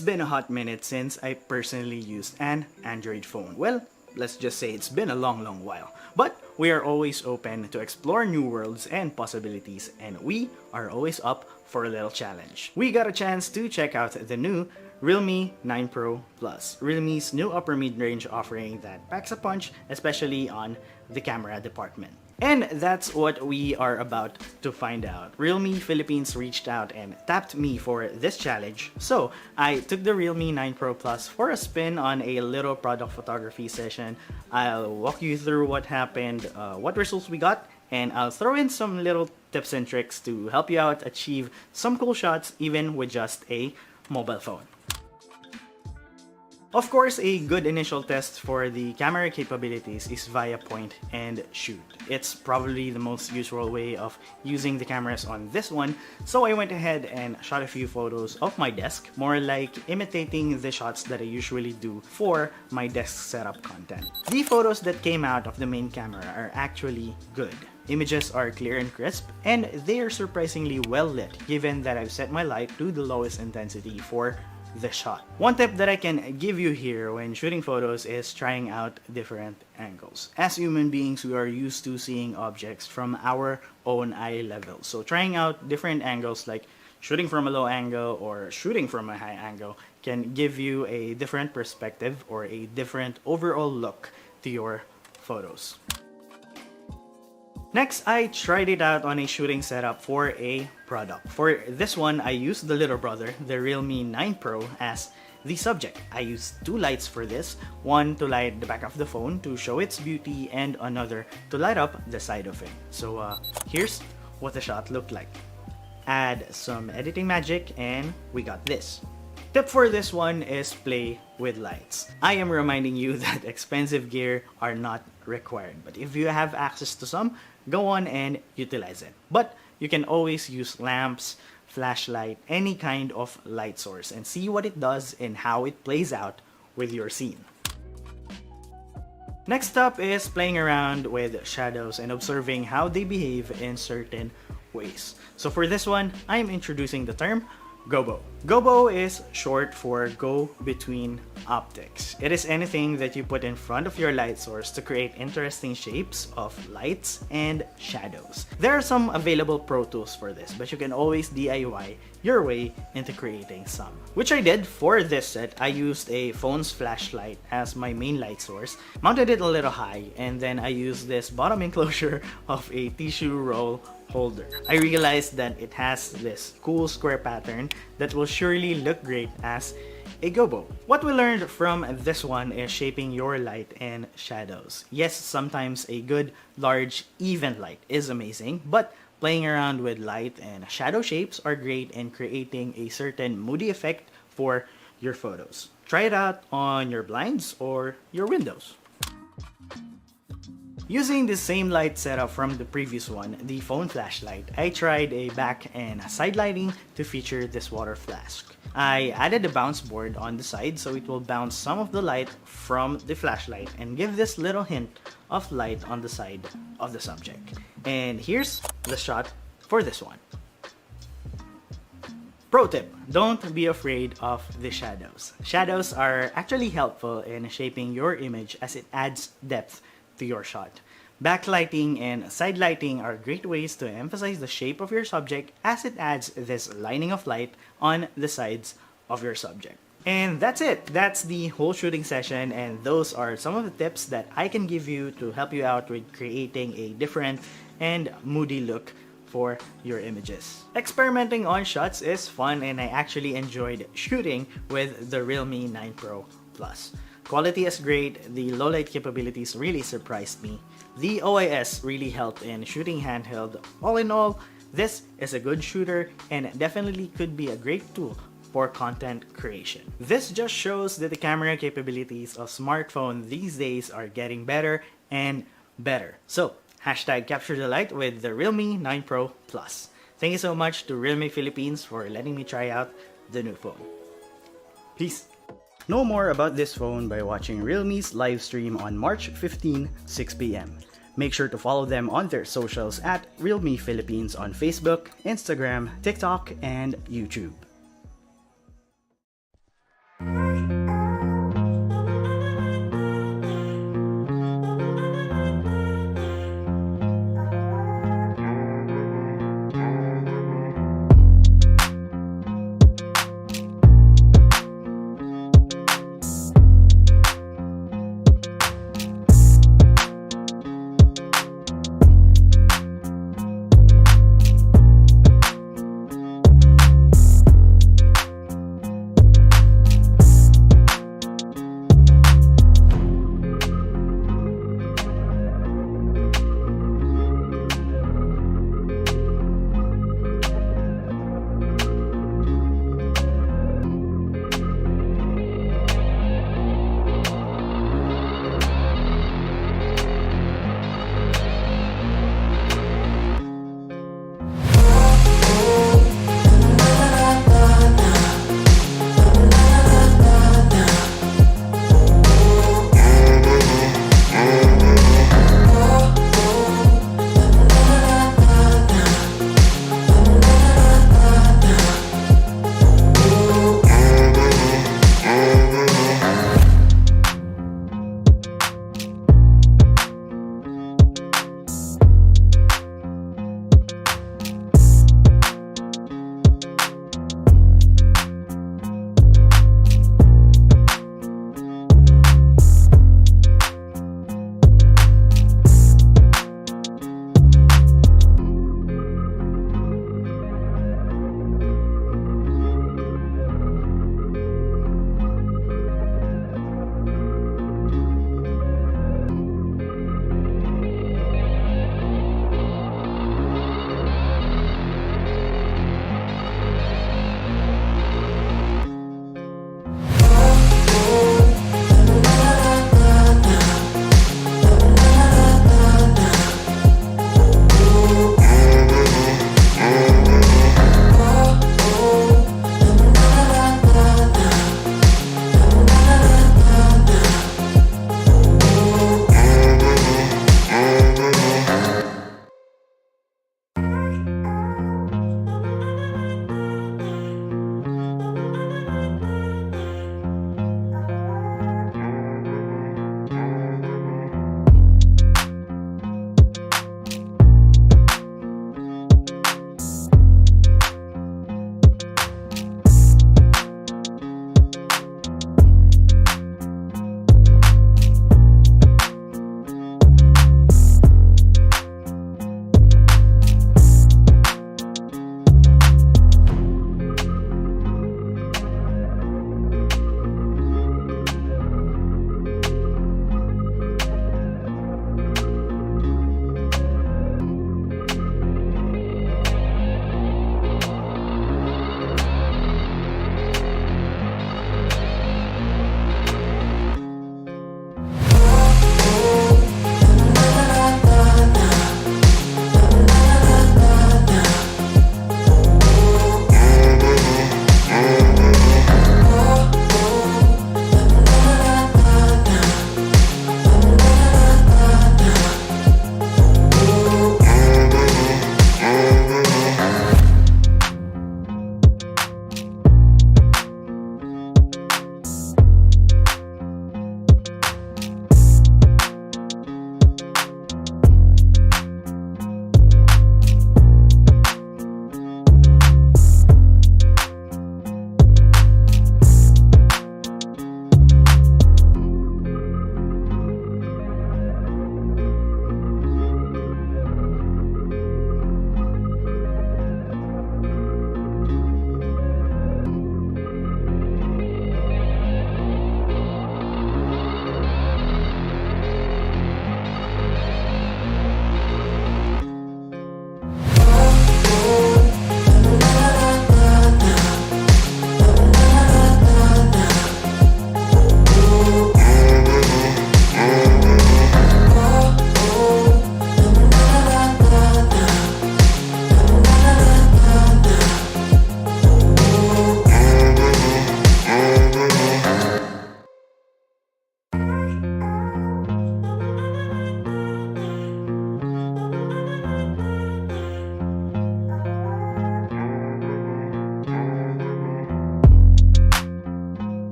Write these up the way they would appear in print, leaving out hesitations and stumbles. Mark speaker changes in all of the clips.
Speaker 1: It's been a hot minute since I personally used an Android phone. Well, let's just say it's been a long while. But we are always open to explore new worlds and possibilities, and we are always up for a little challenge. We got a chance to check out the new Realme 9 Pro Plus, Realme's new upper mid-range offering that packs a punch, especially on the camera department. And that's what we are about to find out. Realme Philippines reached out and tapped me for this challenge. So I took the Realme 9 Pro Plus for a spin on a little product photography session. I'll walk you through what happened, what results we got, and I'll throw in some little tips and tricks to help you out achieve some cool shots even with just a mobile phone. Of course, a good initial test for the camera capabilities is via point and shoot. It's probably the most usual way of using the cameras on this one, so I went ahead and shot a few photos of my desk, more like imitating the shots that I usually do for my desk setup content. The photos that came out of the main camera are actually good. Images are clear and crisp, and they are surprisingly well lit given that I've set my light to the lowest intensity for the shot. One tip that I can give you here when shooting photos is trying out different angles. As human beings, we are used to seeing objects from our own eye level. So trying out different angles like shooting from a low angle or shooting from a high angle can give you a different perspective or a different overall look to your photos. Next, I tried it out on a shooting setup for a product. For this one, I used the little brother, the Realme 9 Pro, as the subject. I used two lights for this, one to light the back of the phone to show its beauty and another to light up the side of it. So here's what the shot looked like. Add some editing magic and we got this. Tip for this one is play with lights. I am reminding you that expensive gear are not required, but if you have access to some, go on and utilize it. But you can always use lamps, flashlight, any kind of light source and see what it does and how it plays out with your scene. Next up is playing around with shadows and observing how they behave in certain ways. So for this one, I am introducing the term Gobo. Gobo is short for go between optics. It is anything that you put in front of your light source to create interesting shapes of lights and shadows. There are some available pro tools for this, but you can always DIY your way into creating some. Which I did for this set. I used a phone's flashlight as my main light source, mounted it a little high, and then I used this bottom enclosure of a tissue roll holder. I realized that it has this cool square pattern that will surely look great as a gobo. What we learned from this one is shaping your light and shadows. Yes, sometimes a good, large, even light is amazing, but playing around with light and shadow shapes are great in creating a certain moody effect for your photos. Try it out on your blinds or your windows. Using the same light setup from the previous one, the phone flashlight, I tried a back and side lighting to feature this water flask. I added a bounce board on the side so it will bounce some of the light from the flashlight and give this little hint of light on the side of the subject. And here's the shot for this one. Pro tip, don't be afraid of the shadows. Shadows are actually helpful in shaping your image as it adds depth to your shot. Backlighting and side lighting are great ways to emphasize the shape of your subject as it adds this lining of light on the sides of your subject. And that's it. That's the whole shooting session, and those are some of the tips that I can give you to help you out with creating a different and moody look for your images. Experimenting on shots is fun, and I actually enjoyed shooting with the Realme 9 Pro Plus. Quality is great, the low light capabilities really surprised me. The OIS really helped in shooting handheld. All in all, this is a good shooter and definitely could be a great tool for content creation. This just shows that the camera capabilities of smartphones these days are getting better and better. So, hashtag capture the light with the Realme 9 Pro Plus. Thank you so much to Realme Philippines for letting me try out the new phone. Peace! Know more about this phone by watching Realme's live stream on March 15, 6 p.m. Make sure to follow them on their socials at Realme Philippines on Facebook, Instagram, TikTok, and YouTube.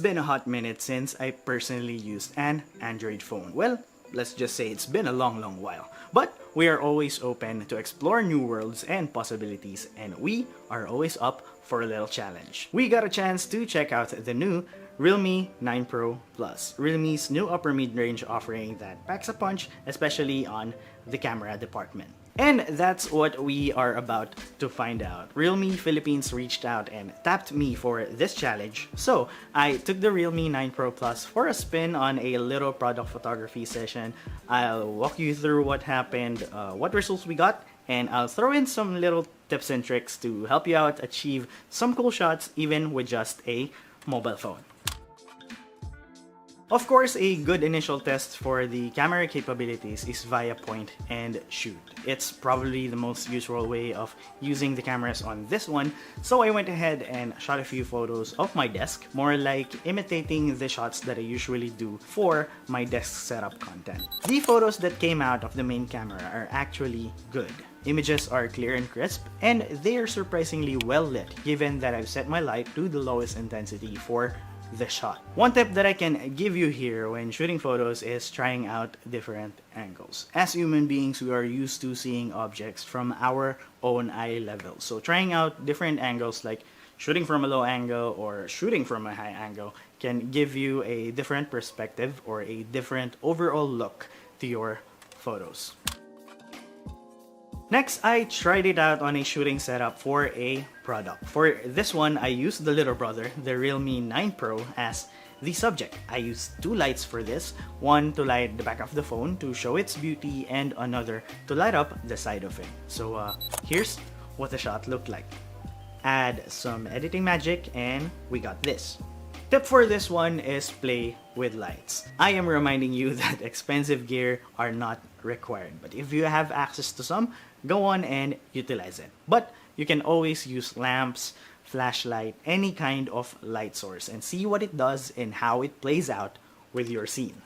Speaker 1: been a hot minute since I personally used an Android phone. Well, let's just say it's been a long while. But we are always open to explore new worlds and possibilities, and we are always up for a little challenge. We got a chance to check out the new Realme 9 Pro Plus, Realme's new upper mid-range offering that packs a punch, especially on the camera department. And that's what we are about to find out. Realme Philippines reached out and tapped me for this challenge. So I took the Realme 9 Pro Plus for a spin on a little product photography session. I'll walk you through what happened, what results we got, and I'll throw in some little tips and tricks to help you out achieve some cool shots even with just a mobile phone. Of course, a good initial test for the camera capabilities is via point and shoot. It's probably the most usual way of using the cameras on this one, so I went ahead and shot a few photos of my desk, more like imitating the shots that I usually do for my desk setup content. The photos that came out of the main camera are actually good. Images are clear and crisp, and they are surprisingly well lit given that I've set my light to the lowest intensity for the shot. One tip that I can give you here when shooting photos is trying out different angles. As human beings, we are used to seeing objects from our own eye level. So trying out different angles like shooting from a low angle or shooting from a high angle can give you a different perspective or a different overall look to your photos. Next, I tried it out on a shooting setup for a product. For this one, I used the little brother, the Realme 9 Pro, as the subject. I used two lights for this, one to light the back of the phone to show its beauty and another to light up the side of it. So here's what the shot looked like. Add some editing magic and we got this. Tip for this one is play with lights. I am reminding you that expensive gear are not required, but if you have access to some, go on and utilize it. But you can always use lamps, flashlight, any kind of light source and see what it does and how it plays out with your scene.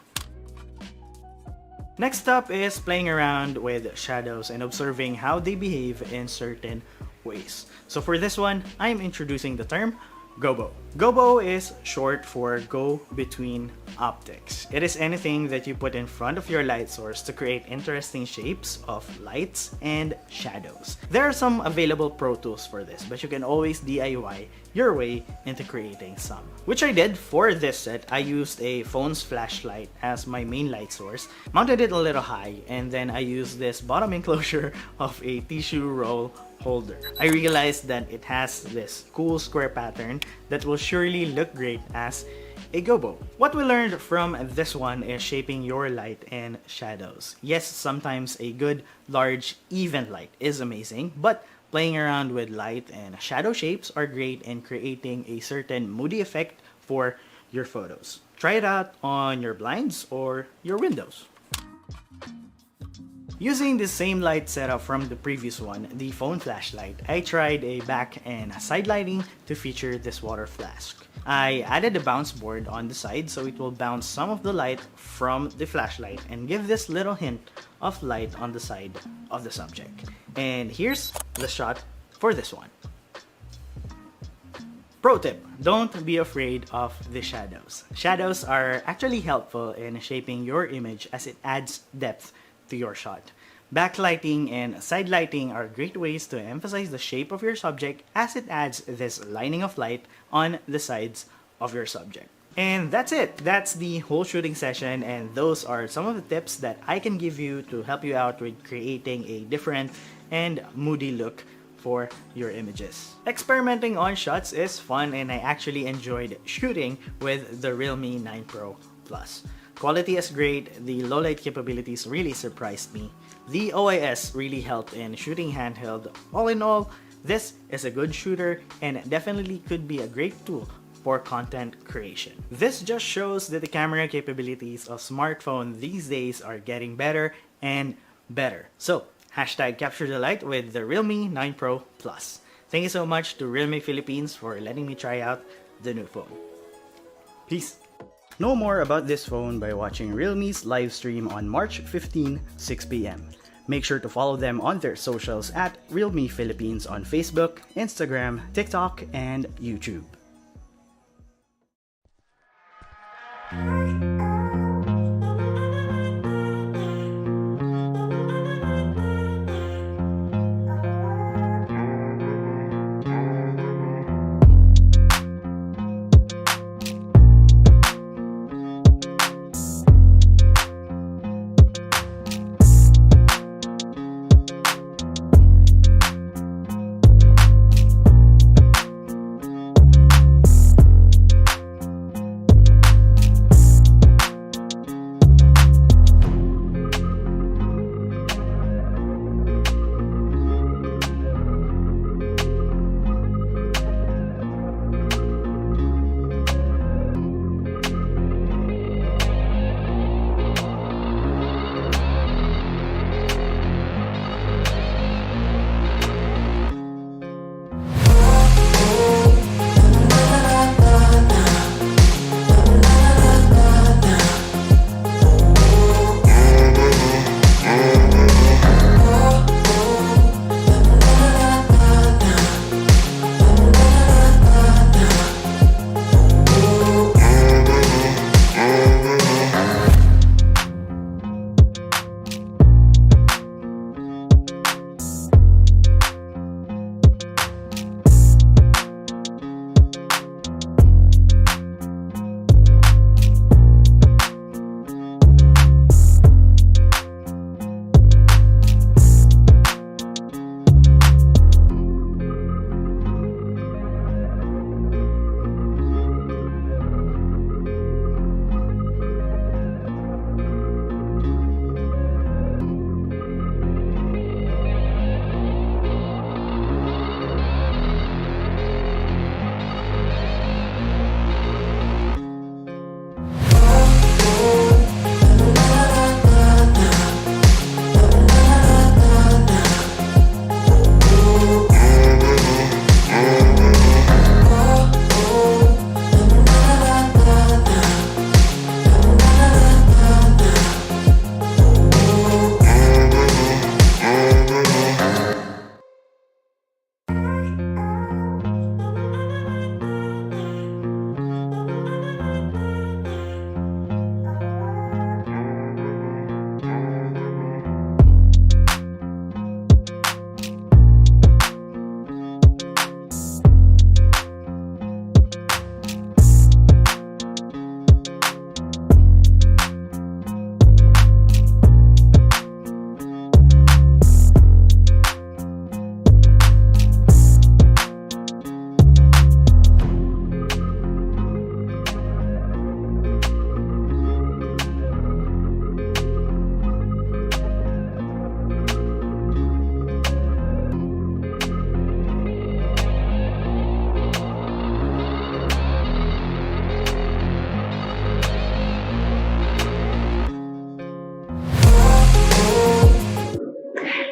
Speaker 1: Next up is playing around with shadows and observing how they behave in certain ways. So for this one, I'm introducing the term Gobo. Gobo is short for go between optics. It is anything that you put in front of your light source to create interesting shapes of lights and shadows. There are some available pro tools for this, but you can always DIY your way into creating some. Which I did for this set. I used a phone's flashlight as my main light source, mounted it a little high, and then I used this bottom enclosure of a tissue roll holder. I realized that it has this cool square pattern that will surely look great as a gobo. What we learned from this one is shaping your light and shadows. Yes, sometimes a good, large, even light is amazing, but playing around with light and shadow shapes are great in creating a certain moody effect for your photos. Try it out on your blinds or your windows. Using the same light setup from the previous one, the phone flashlight, I tried a back and side lighting to feature this water flask. I added a bounce board on the side so it will bounce some of the light from the flashlight and give this little hint of light on the side of the subject. And here's the shot for this one. Pro tip, don't be afraid of the shadows. Shadows are actually helpful in shaping your image as it adds depth to your shot. Backlighting and side lighting are great ways to emphasize the shape of your subject as it adds this lining of light on the sides of your subject. And that's it. That's the whole shooting session, and those are some of the tips that I can give you to help you out with creating a different and moody look for your images. Experimenting on shots is fun, and I actually enjoyed shooting with the Realme 9 Pro Plus. Quality is great, the low light capabilities really surprised me. The OIS really helped in shooting handheld. All in all, this is a good shooter and definitely could be a great tool for content creation. This just shows that the camera capabilities of smartphones these days are getting better and better. So, hashtag capture the light with the Realme 9 Pro Plus. Thank you so much to Realme Philippines for letting me try out the new phone. Peace! Know more about this phone by watching Realme's live stream on March 15, 6 p.m. Make sure to follow them on their socials at Realme Philippines on Facebook, Instagram, TikTok, and YouTube.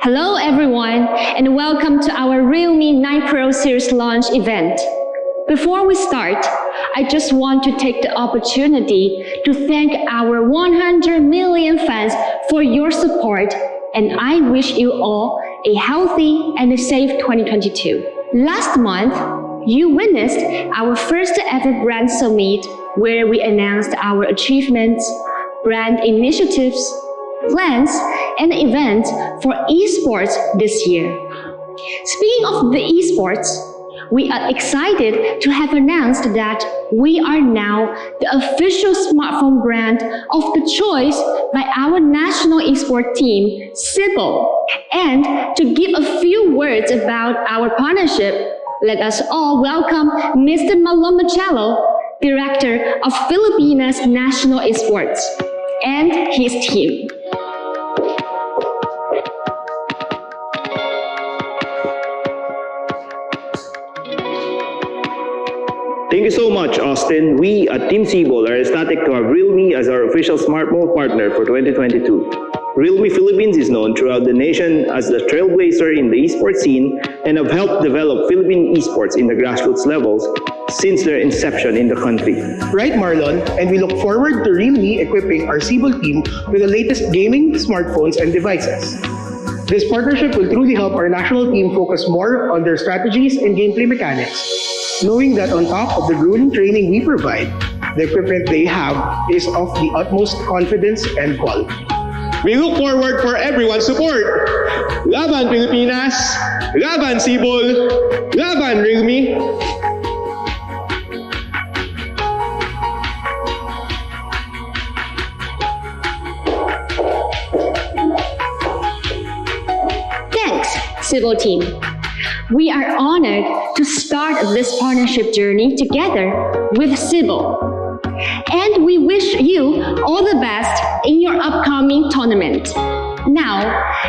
Speaker 2: Hello everyone, and welcome to our Realme 9 Pro series launch event. Before we start, I just want to take the opportunity to thank our 100 million fans for your support, and I wish you all a healthy and a safe 2022. Last month, you witnessed our first ever brand summit where we announced our achievements, brand initiatives, plans, and events for esports this year. Speaking of the esports, we are excited to have announced that we are now the official smartphone brand of the choice by our national esport team, Sibyl. And to give a few words about our partnership, let us all welcome Mr. Malon Machello, Director of Filipinas National Esports, and his team.
Speaker 3: Thank you so much, Austin. We at Team Cebol are ecstatic to have Realme as our official smartphone partner for 2022. Realme Philippines is known throughout the nation as the trailblazer in the esports scene and have helped develop Philippine esports in the grassroots levels since their inception in the country.
Speaker 4: Right, Marlon, and we look forward to Realme equipping our Cebol team with the latest gaming, smartphones, and devices. This partnership will truly help our national team focus more on their strategies and gameplay mechanics, knowing that on top of the grueling training we provide, the equipment they have is of the utmost confidence and quality.
Speaker 5: We look forward for everyone's support. Laban Pilipinas, Laban Sibol, Laban Realme.
Speaker 2: Thanks, Civil Team. We are honored to start this partnership journey together with Civil. And we wish you all the best in your upcoming tournament. Now,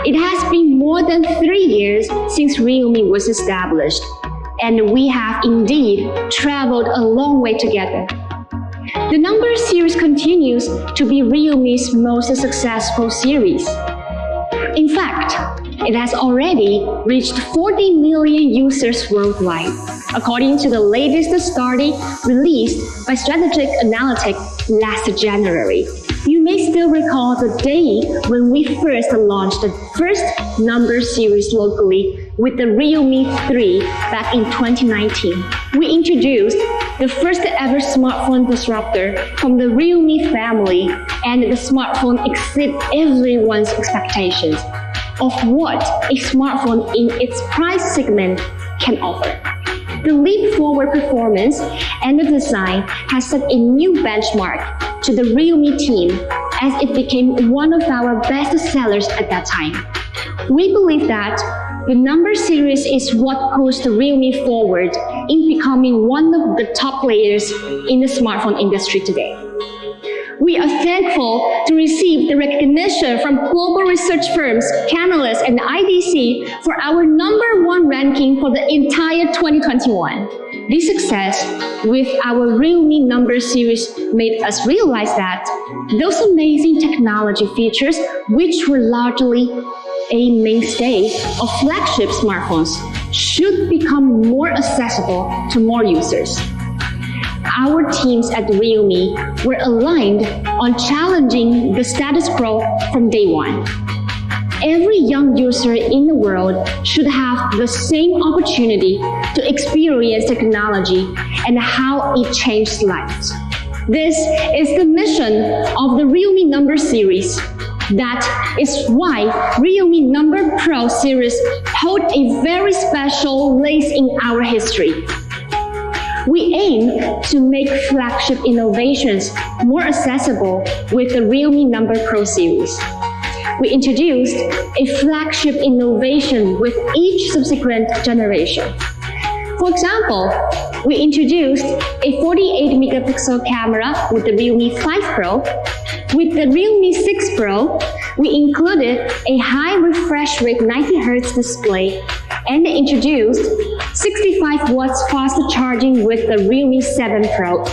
Speaker 2: it has been more than 3 years since Realme was established, and we have indeed traveled a long way together. The number series continues to be Realme's most successful series. In fact, it has already reached 40 million users worldwide, according to the latest study released by Strategic Analytics last January. You may still recall the day when we first launched the first number series locally with the Realme 3 back in 2019. We introduced the first ever smartphone disruptor from the Realme family, and the smartphone exceeded everyone's expectations of what a smartphone in its price segment can offer. The leap forward performance and the design has set a new benchmark to the Realme team as it became one of our best sellers at that time. We believe that the number series is what pushed Realme forward in becoming one of the top players in the smartphone industry today. We are thankful to receive the recognition from global research firms, Canalys, and IDC for our #1 ranking for the entire 2021. This success with our Realme number series made us realize that those amazing technology features, which were largely a mainstay of flagship smartphones, should become more accessible to more users. Our teams at Realme were aligned on challenging the status quo from day one. Every young user in the world should have the same opportunity to experience technology and how it changed lives. This is the mission of the Realme number series. That is why Realme Number Pro series hold a very special place in our history. We aim to make flagship innovations more accessible with the Realme Number Pro series. We introduced a flagship innovation with each subsequent generation. For example, we introduced a 48-megapixel camera with the Realme 5 Pro. With the Realme 6 Pro, we included a high refresh rate 90Hz display and introduced 65 watts fast charging with the Realme 7 Pro.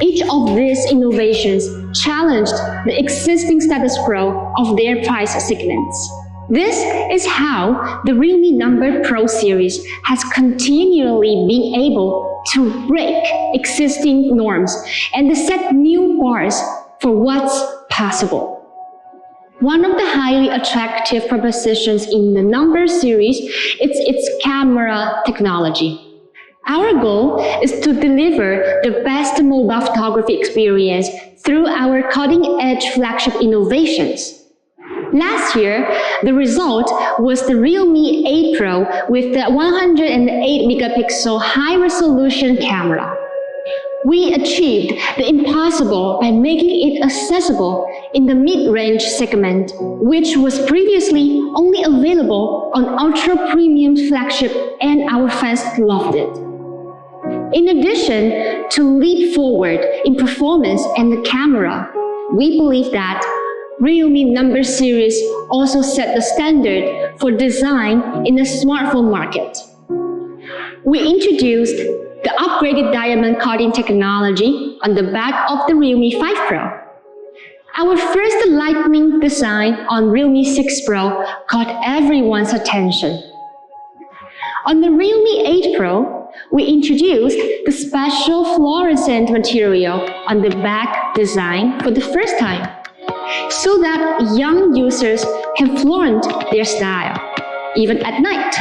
Speaker 2: Each of these innovations challenged the existing status quo of their price segments. This is how the Realme Number Pro series has continually been able to break existing norms and set new bars for what's possible. One of the highly attractive propositions in the number series is its camera technology. Our goal is to deliver the best mobile photography experience through our cutting-edge flagship innovations. Last year, the result was the Realme 8 Pro with the 108-megapixel high-resolution camera. We achieved the impossible by making it accessible in the mid-range segment, which was previously only available on ultra-premium flagship, and our fans loved it. In addition to leap forward in performance and the camera, we believe that Realme number series also set the standard for design in the smartphone market. We introduced the upgraded diamond cutting technology on the back of the Realme 5 Pro. Our first lightning design on Realme 6 Pro caught everyone's attention. On the Realme 8 Pro, we introduced the special fluorescent material on the back design for the first time, so that young users can flaunt their style, even at night.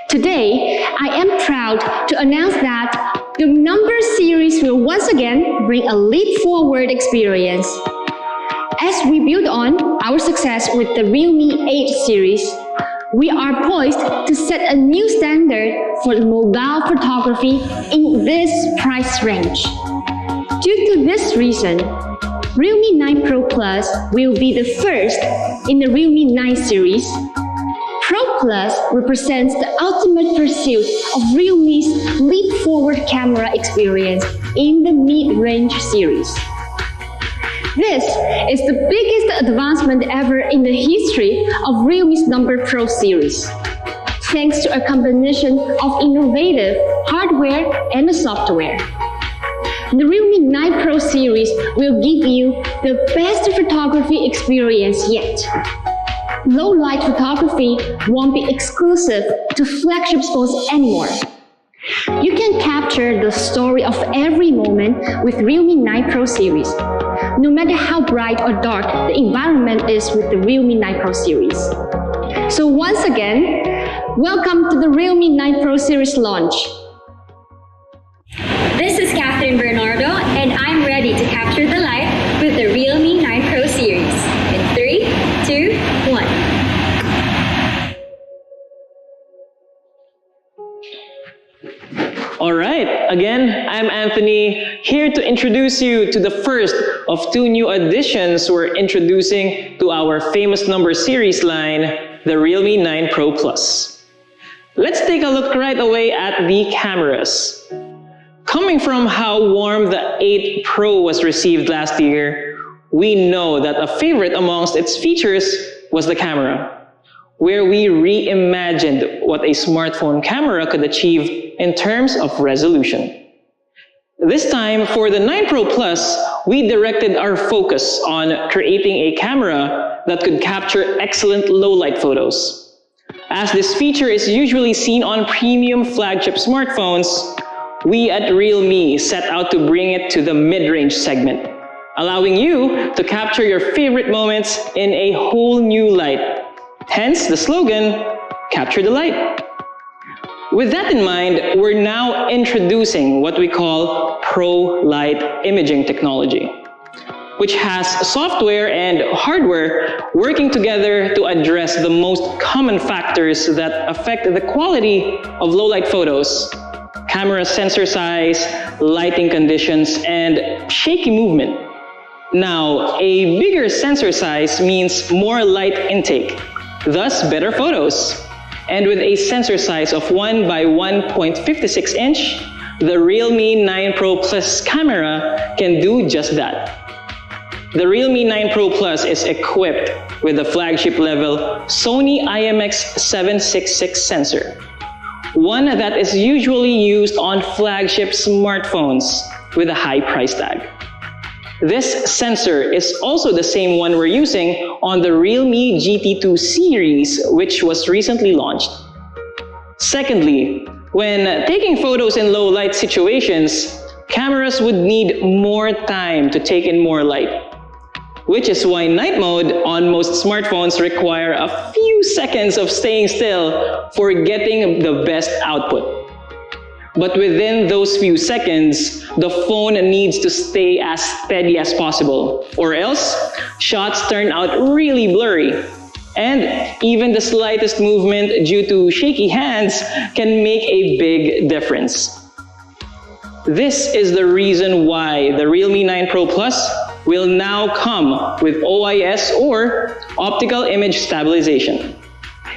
Speaker 2: Today, I am proud to announce that the number series will once again bring a leap forward experience. As we build on our success with the Realme 8 series, we are poised to set a new standard for mobile photography in this price range. Due to this reason, Realme 9 Pro Plus will be the first in the Realme 9 series. Pro Plus represents the ultimate pursuit of Realme's leap-forward camera experience in the mid-range series. This is the biggest advancement ever in the history of Realme's number Pro series, thanks to a combination of innovative hardware and software. The Realme 9 Pro series will give you the best photography experience yet. Low-light photography won't be exclusive to flagship phones anymore. You can capture the story of every moment with Realme 9 Pro series, no matter how bright or dark the environment is with the Realme 9 Pro series. So once again, welcome to the Realme 9 Pro series launch.
Speaker 6: This is Catherine Bernardo, and I'm ready to capture the light with the Realme 9 Pro series. In 3, 2, 1.
Speaker 7: All right, again, I'm Anthony, here to introduce you to the first of 2 new additions we're introducing to our famous number series line, the Realme 9 Pro Plus. Let's take a look right away at the cameras. Coming from how warm the 8 Pro was received last year, we know that a favorite amongst its features was the camera, where we reimagined what a smartphone camera could achieve in terms of resolution. This time, for the 9 Pro Plus, we directed our focus on creating a camera that could capture excellent low-light photos. As this feature is usually seen on premium flagship smartphones, we at Realme set out to bring it to the mid-range segment, allowing you to capture your favorite moments in a whole new light. Hence the slogan, Capture the Light. With that in mind, we're now introducing what we call Pro Light imaging technology, which has software and hardware working together to address the most common factors that affect the quality of low-light photos: camera sensor size, lighting conditions, and shaky movement. Now, a bigger sensor size means more light intake, thus better photos. And with a sensor size of 1 by 1.56 inch, the Realme 9 Pro Plus camera can do just that. The Realme 9 Pro Plus is equipped with the flagship level Sony IMX766 sensor, one that is usually used on flagship smartphones with a high price tag. This sensor is also the same one we're using on the Realme GT2 series, which was recently launched. Secondly, when taking photos in low light situations, cameras would need more time to take in more light, which is why night mode on most smartphones require a few seconds of staying still for getting the best output. But within those few seconds, the phone needs to stay as steady as possible, or else shots turn out really blurry. And even the slightest movement due to shaky hands can make a big difference. This is the reason why the Realme 9 Pro Plus will now come with OIS, or optical image stabilization,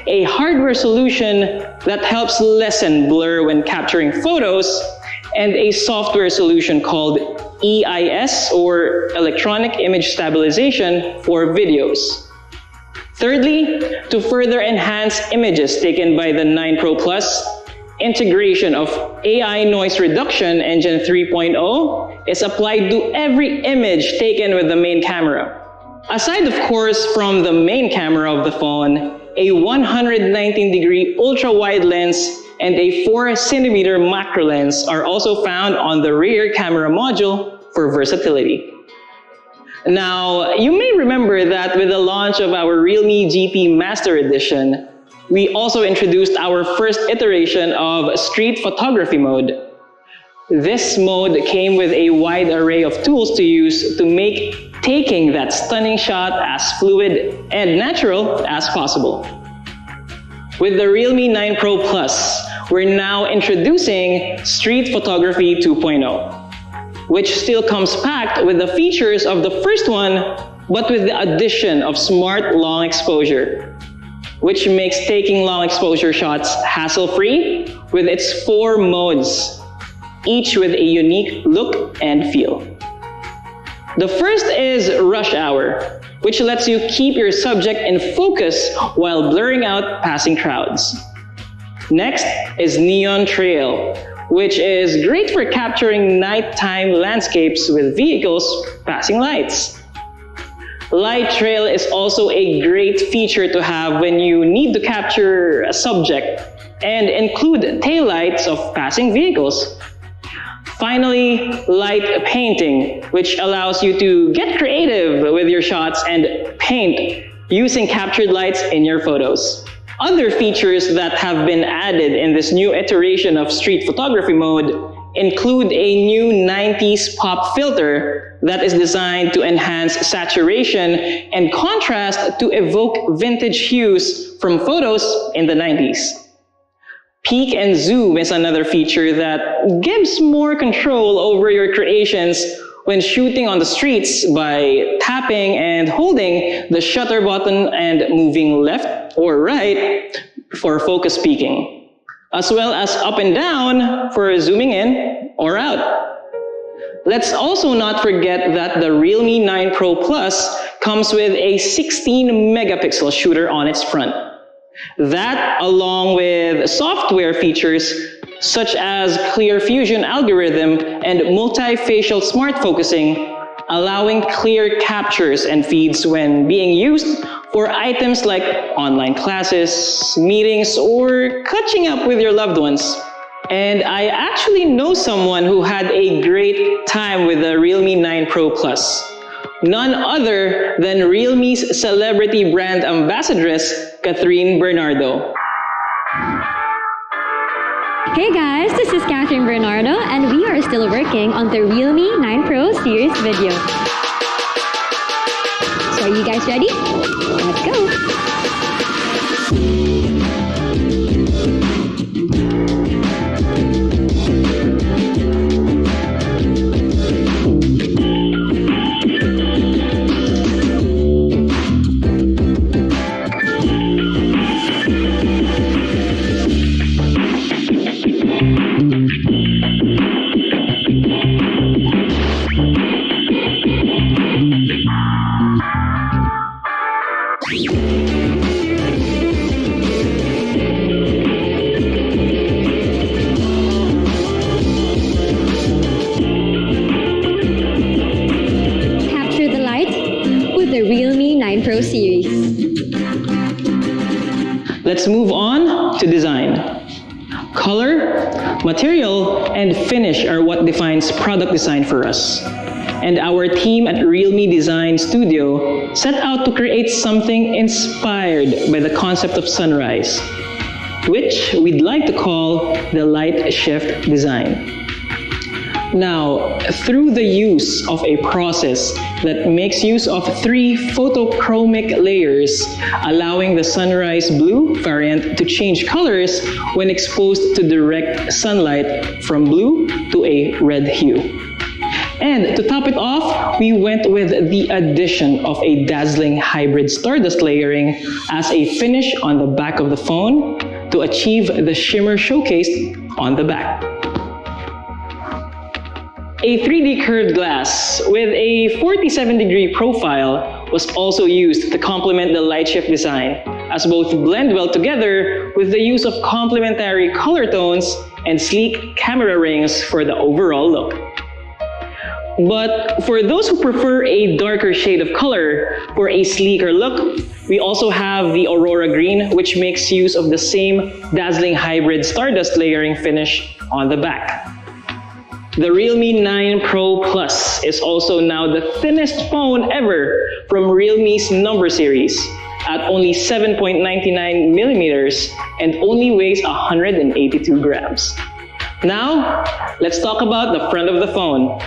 Speaker 7: a hardware solution that helps lessen blur when capturing photos, and a software solution called EIS, or electronic image stabilization, for videos. Thirdly, to further enhance images taken by the 9 Pro Plus, integration of AI noise reduction engine 3.0 is applied to every image taken with the main camera. Aside, of course, from the main camera of the phone, a 119-degree ultra-wide lens and a 4-centimeter macro lens are also found on the rear camera module for versatility. Now, you may remember that with the launch of our Realme GT Master Edition, we also introduced our first iteration of street photography mode. This mode came with a wide array of tools to use to make taking that stunning shot as fluid and natural as possible. With the Realme 9 Pro Plus, we're now introducing Street Photography 2.0, which still comes packed with the features of the first one, but with the addition of Smart Long Exposure, which makes taking long exposure shots hassle-free with its 4 modes, each with a unique look and feel. The first is Rush Hour, which lets you keep your subject in focus while blurring out passing crowds. Next is Neon Trail, which is great for capturing nighttime landscapes with vehicles passing lights. Light Trail is also a great feature to have when you need to capture a subject and include taillights of passing vehicles. Finally, Light Painting, which allows you to get creative with your shots and paint using captured lights in your photos. Other features that have been added in this new iteration of street photography mode include a new 90s pop filter that is designed to enhance saturation and contrast to evoke vintage hues from photos in the 90s. Peek and zoom is another feature that gives more control over your creations when shooting on the streets by tapping and holding the shutter button and moving left or right for focus peaking, as well as up and down for zooming in or out. Let's also not forget that the Realme 9 Pro Plus comes with a 16-megapixel shooter on its front. That, along with software features such as Clear Fusion algorithm and multifacial smart focusing, allowing clear captures and feeds when being used for items like online classes, meetings, or catching up with your loved ones. And I actually know someone who had a great time with the Realme 9 Pro Plus. None other than Realme's celebrity brand ambassadress, Catherine Bernardo.
Speaker 6: Hey guys, this is Catherine Bernardo and we are still working on the Realme 9 Pro series video. So are you guys ready? Let's go! Pro series.
Speaker 7: Let's move on to design. Color, material, and finish are what defines product design for us. And our team at Realme Design Studio set out to create something inspired by the concept of sunrise, which we'd like to call the light shift design. Now, through the use of a process that makes use of 3 photochromic layers, allowing the sunrise blue variant to change colors when exposed to direct sunlight from blue to a red hue. And to top it off, we went with the addition of a dazzling hybrid stardust layering as a finish on the back of the phone to achieve the shimmer showcased on the back. A 3D curved glass with a 47-degree profile was also used to complement the light shift design, as both blend well together with the use of complementary color tones and sleek camera rings for the overall look. But for those who prefer a darker shade of color for a sleeker look, we also have the Aurora Green, which makes use of the same dazzling hybrid stardust layering finish on the back. The Realme 9 Pro Plus is also now the thinnest phone ever from Realme's number series at only 7.99 millimeters and only weighs 182 grams. Now, let's talk about the front of the phone.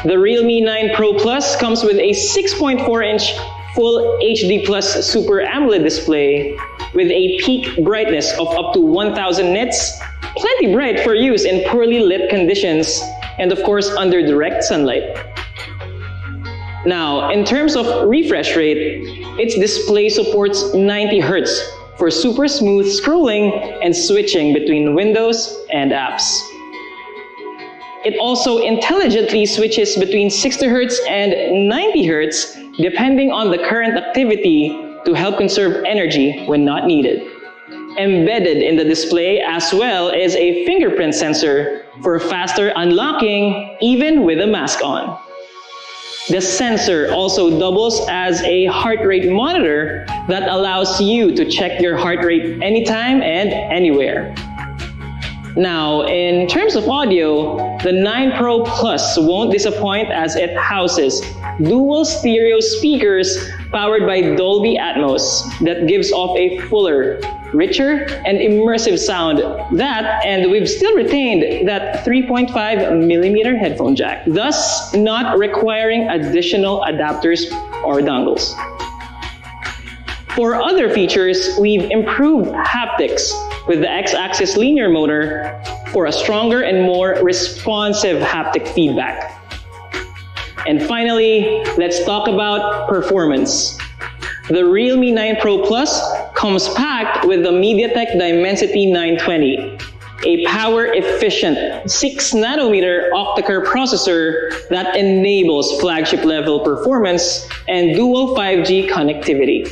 Speaker 7: The Realme 9 Pro Plus comes with a 6.4-inch Full HD Plus Super AMOLED display with a peak brightness of up to 1000 nits, plenty bright for use in poorly lit conditions, and of course under direct sunlight. Now, in terms of refresh rate, its display supports 90 Hz for super smooth scrolling and switching between windows and apps. It also intelligently switches between 60 Hz and 90 Hz depending on the current activity to help conserve energy when not needed. Embedded in the display as well is a fingerprint sensor for faster unlocking even with a mask on. The sensor also doubles as a heart rate monitor that allows you to check your heart rate anytime and anywhere. Now, in terms of audio, the 9 Pro Plus won't disappoint as it houses dual stereo speakers powered by Dolby Atmos that gives off a fuller, richer, and immersive sound and we've still retained that 3.5mm headphone jack, thus not requiring additional adapters or dongles. For other features, we've improved haptics with the X-axis linear motor for a stronger and more responsive haptic feedback. And finally, let's talk about performance. The Realme 9 Pro Plus comes packed with the MediaTek Dimensity 920, a power-efficient 6nm octa-core processor that enables flagship-level performance and dual 5G connectivity.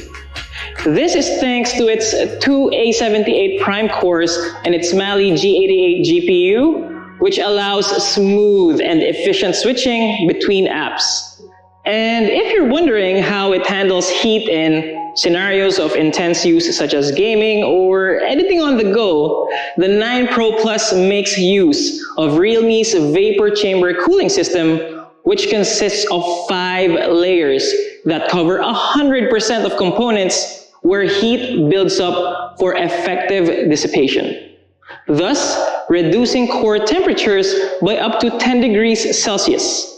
Speaker 7: This is thanks to its two A78 Prime cores and its Mali G88 GPU, which allows smooth and efficient switching between apps. And if you're wondering how it handles heat in scenarios of intense use such as gaming or editing on the go, the 9 Pro Plus makes use of Realme's vapor chamber cooling system, which consists of 5 layers that cover 100% of components where heat builds up for effective dissipation, thus reducing core temperatures by up to 10 degrees Celsius.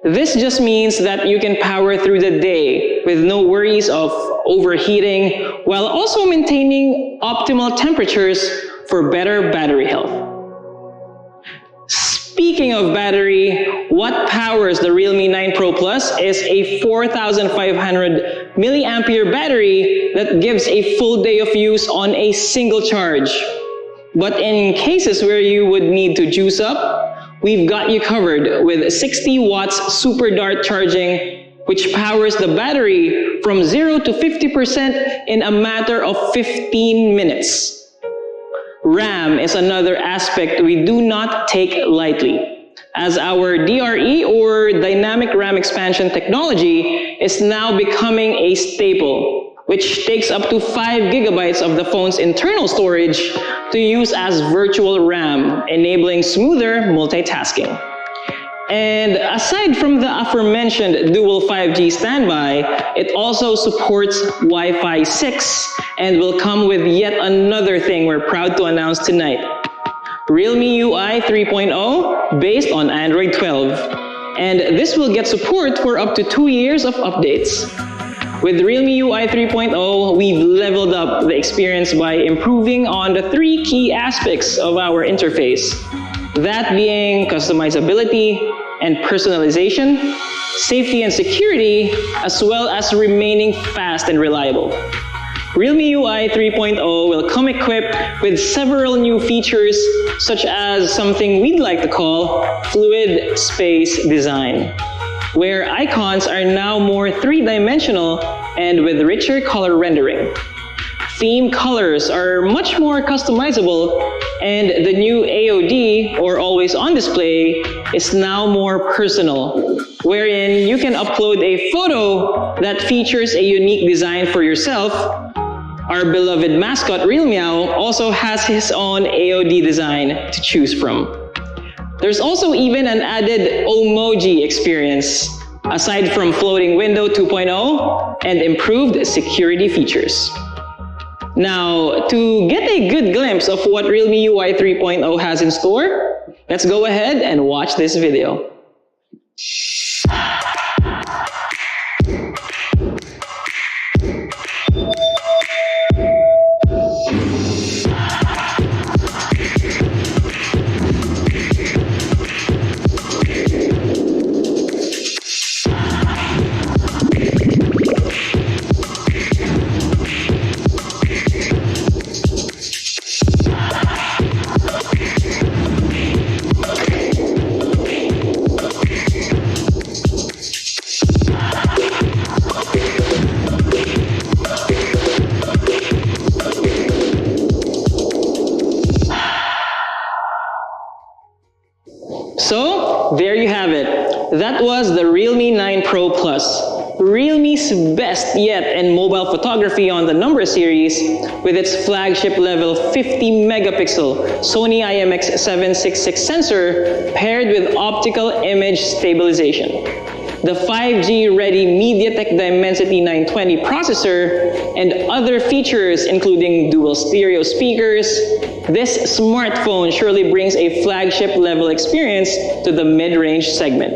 Speaker 7: This just means that you can power through the day with no worries of overheating while also maintaining optimal temperatures for better battery health. Speaking of battery, what powers the Realme 9 Pro Plus is a 4,500 milliampere battery that gives a full day of use on a single charge. But in cases where you would need to juice up, we've got you covered with 60 watts super dart charging, which powers the battery from 0 to 50% in a matter of 15 minutes. RAM is another aspect we do not take lightly, as our DRE or Dynamic RAM Expansion technology is now becoming a staple, which takes up to 5 gigabytes of the phone's internal storage to use as virtual RAM, enabling smoother multitasking. And aside from the aforementioned dual 5G standby, it also supports Wi-Fi 6 and will come with yet another thing we're proud to announce tonight. Realme UI 3.0 based on Android 12. And this will get support for up to 2 years of updates. With Realme UI 3.0, we've leveled up the experience by improving on the 3 key aspects of our interface. That being customizability and personalization, safety and security, as well as remaining fast and reliable. Realme UI 3.0 will come equipped with several new features, such as something we'd like to call fluid space design, where icons are now more 3-dimensional and with richer color rendering. Theme colors are much more customizable, and the new AOD, or always on display, is now more personal, wherein you can upload a photo that features a unique design for yourself. Our beloved mascot Real Meow also has his own AOD design to choose from. There's also even an added emoji experience, aside from floating window 2.0 and improved security features. Now, to get a good glimpse of what Realme UI 3.0 has in store, let's go ahead and watch this video. So, there you have it. That was the Realme 9 Pro Plus. Realme's best yet in mobile photography on the number series with its flagship level 50 megapixel Sony IMX766 sensor paired with optical image stabilization. The 5G ready MediaTek Dimensity 920 processor and other features including dual stereo speakers, this smartphone surely brings a flagship level experience to the mid-range segment.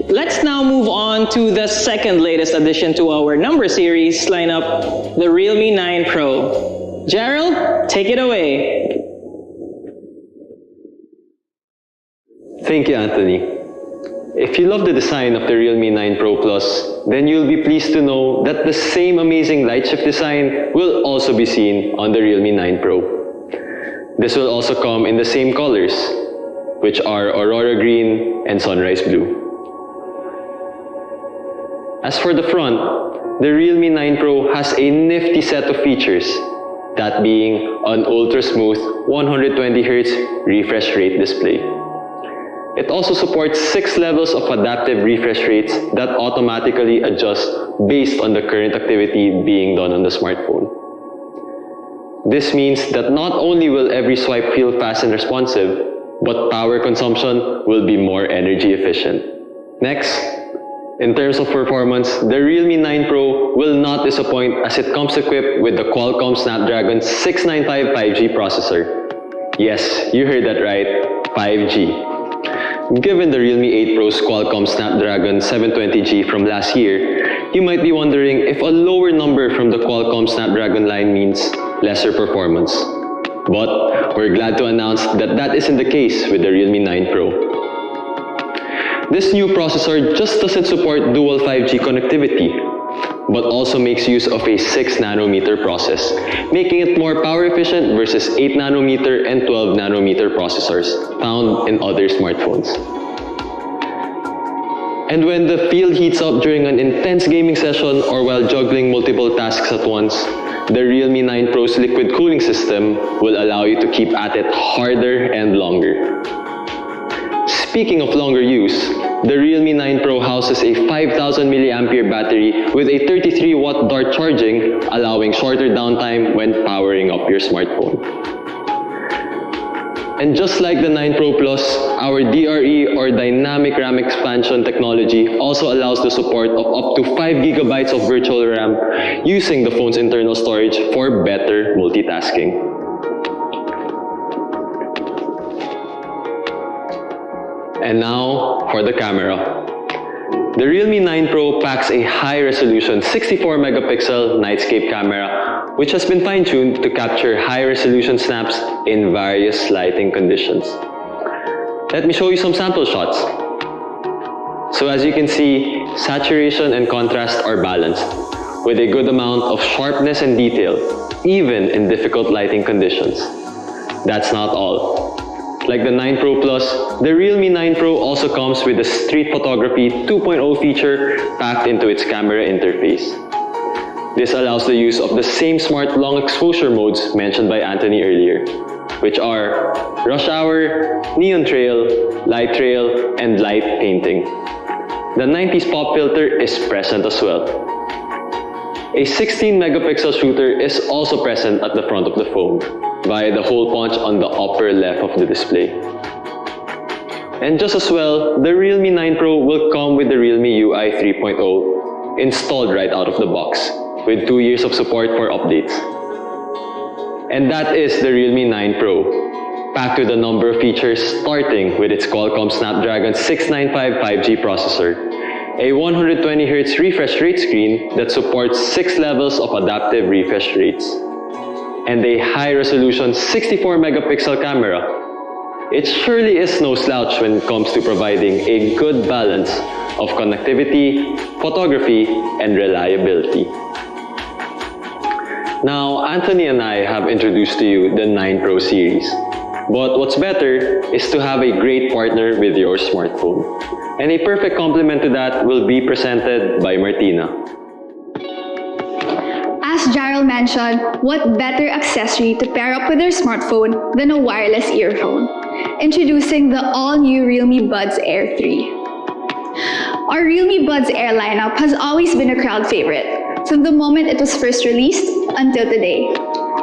Speaker 7: Let's now move on to the second latest addition to our number series lineup, the Realme 9 Pro. Gerald, take it away.
Speaker 8: Thank you, Anthony. If you love the design of the Realme 9 Pro Plus, then you'll be pleased to know that the same amazing light shift design will also be seen on the Realme 9 Pro. This will also come in the same colors, which are Aurora Green and Sunrise Blue. As for the front, the Realme 9 Pro has a nifty set of features, that being an ultra-smooth 120Hz refresh rate display. It also supports 6 levels of adaptive refresh rates that automatically adjust based on the current activity being done on the smartphone. This means that not only will every swipe feel fast and responsive, but power consumption will be more energy efficient. Next, in terms of performance, the Realme 9 Pro will not disappoint as it comes equipped with the Qualcomm Snapdragon 695 5G processor. Yes, you heard that right, 5G. Given the Realme 8 Pro's Qualcomm Snapdragon 720G from last year, you might be wondering if a lower number from the Qualcomm Snapdragon line means lesser performance. But we're glad to announce that that isn't the case with the Realme 9 Pro. This new processor just doesn't support dual 5G connectivity, but also makes use of a 6nm process, making it more power efficient versus 8nm and 12nm processors found in other smartphones. And when the field heats up during an intense gaming session or while juggling multiple tasks at once, the Realme 9 Pro's liquid cooling system will allow you to keep at it harder and longer. Speaking of longer use, the Realme 9 Pro houses a 5000 mAh battery with a 33-watt dart charging, allowing shorter downtime when powering up your smartphone. And just like the 9 Pro Plus, our DRE or Dynamic RAM Expansion technology also allows the support of up to 5GB of virtual RAM using the phone's internal storage for better multitasking. And now for the camera. The Realme 9 Pro packs a high-resolution 64-megapixel nightscape camera, which has been fine-tuned to capture high-resolution snaps in various lighting conditions. Let me show you some sample shots. So as you can see, saturation and contrast are balanced, with a good amount of sharpness and detail, even in difficult lighting conditions. That's not all. Like the 9 Pro Plus, the Realme 9 Pro also comes with the Street Photography 2.0 feature packed into its camera interface. This allows the use of the same smart long exposure modes mentioned by Anthony earlier, which are rush hour, neon trail, light trail, and light painting. The 90s pop filter is present as well. A 16-megapixel shooter is also present at the front of the phone, via the hole punch on the upper left of the display. And just as well, the Realme 9 Pro will come with the Realme UI 3.0 installed right out of the box, with 2 years of support for updates. and that is the Realme 9 Pro, packed with a number of features starting with its Qualcomm Snapdragon 695 5G processor, a 120Hz refresh rate screen that supports 6 levels of adaptive refresh rates, and a high-resolution 64-megapixel camera. It surely is no slouch when it comes to providing a good balance of connectivity, photography, and reliability. Now, Anthony and I have introduced to you the 9 Pro series. But what's better is to have a great partner with your smartphone. And a perfect complement to that will be presented by Martina.
Speaker 9: As Jarrell mentioned, what better accessory to pair up with your smartphone than a wireless earphone? Introducing the all-new Realme Buds Air 3. Our Realme Buds Air lineup has always been a crowd favorite, from the moment it was first released until today.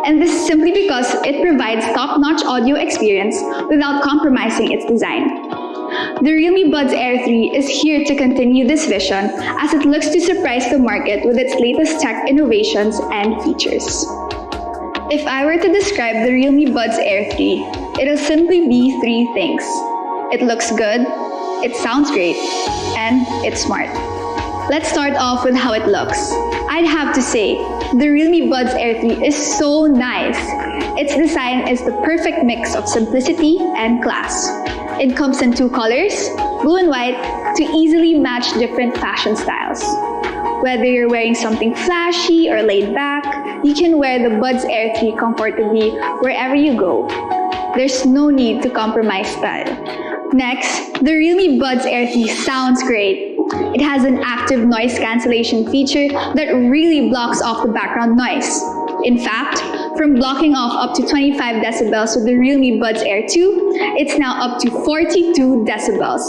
Speaker 9: And this is simply because it provides top-notch audio experience without compromising its design. The Realme Buds Air 3 is here to continue this vision as it looks to surprise the market with its latest tech innovations and features. If I were to describe the Realme Buds Air 3, it'll simply be 3 things. It looks good, it sounds great, and it's smart. Let's start off with how it looks. I'd have to say, the Realme Buds Air 3 is so nice. Its design is the perfect mix of simplicity and class. It comes in 2 colors, blue and white, to easily match different fashion styles. Whether you're wearing something flashy or laid back, you can wear the Buds Air 3 comfortably wherever you go. There's no need to compromise style. Next, the Realme Buds Air 3 sounds great. It has an active noise cancellation feature that really blocks off the background noise. In fact, from blocking off up to 25 decibels with the Realme Buds Air 2, it's now up to 42 decibels.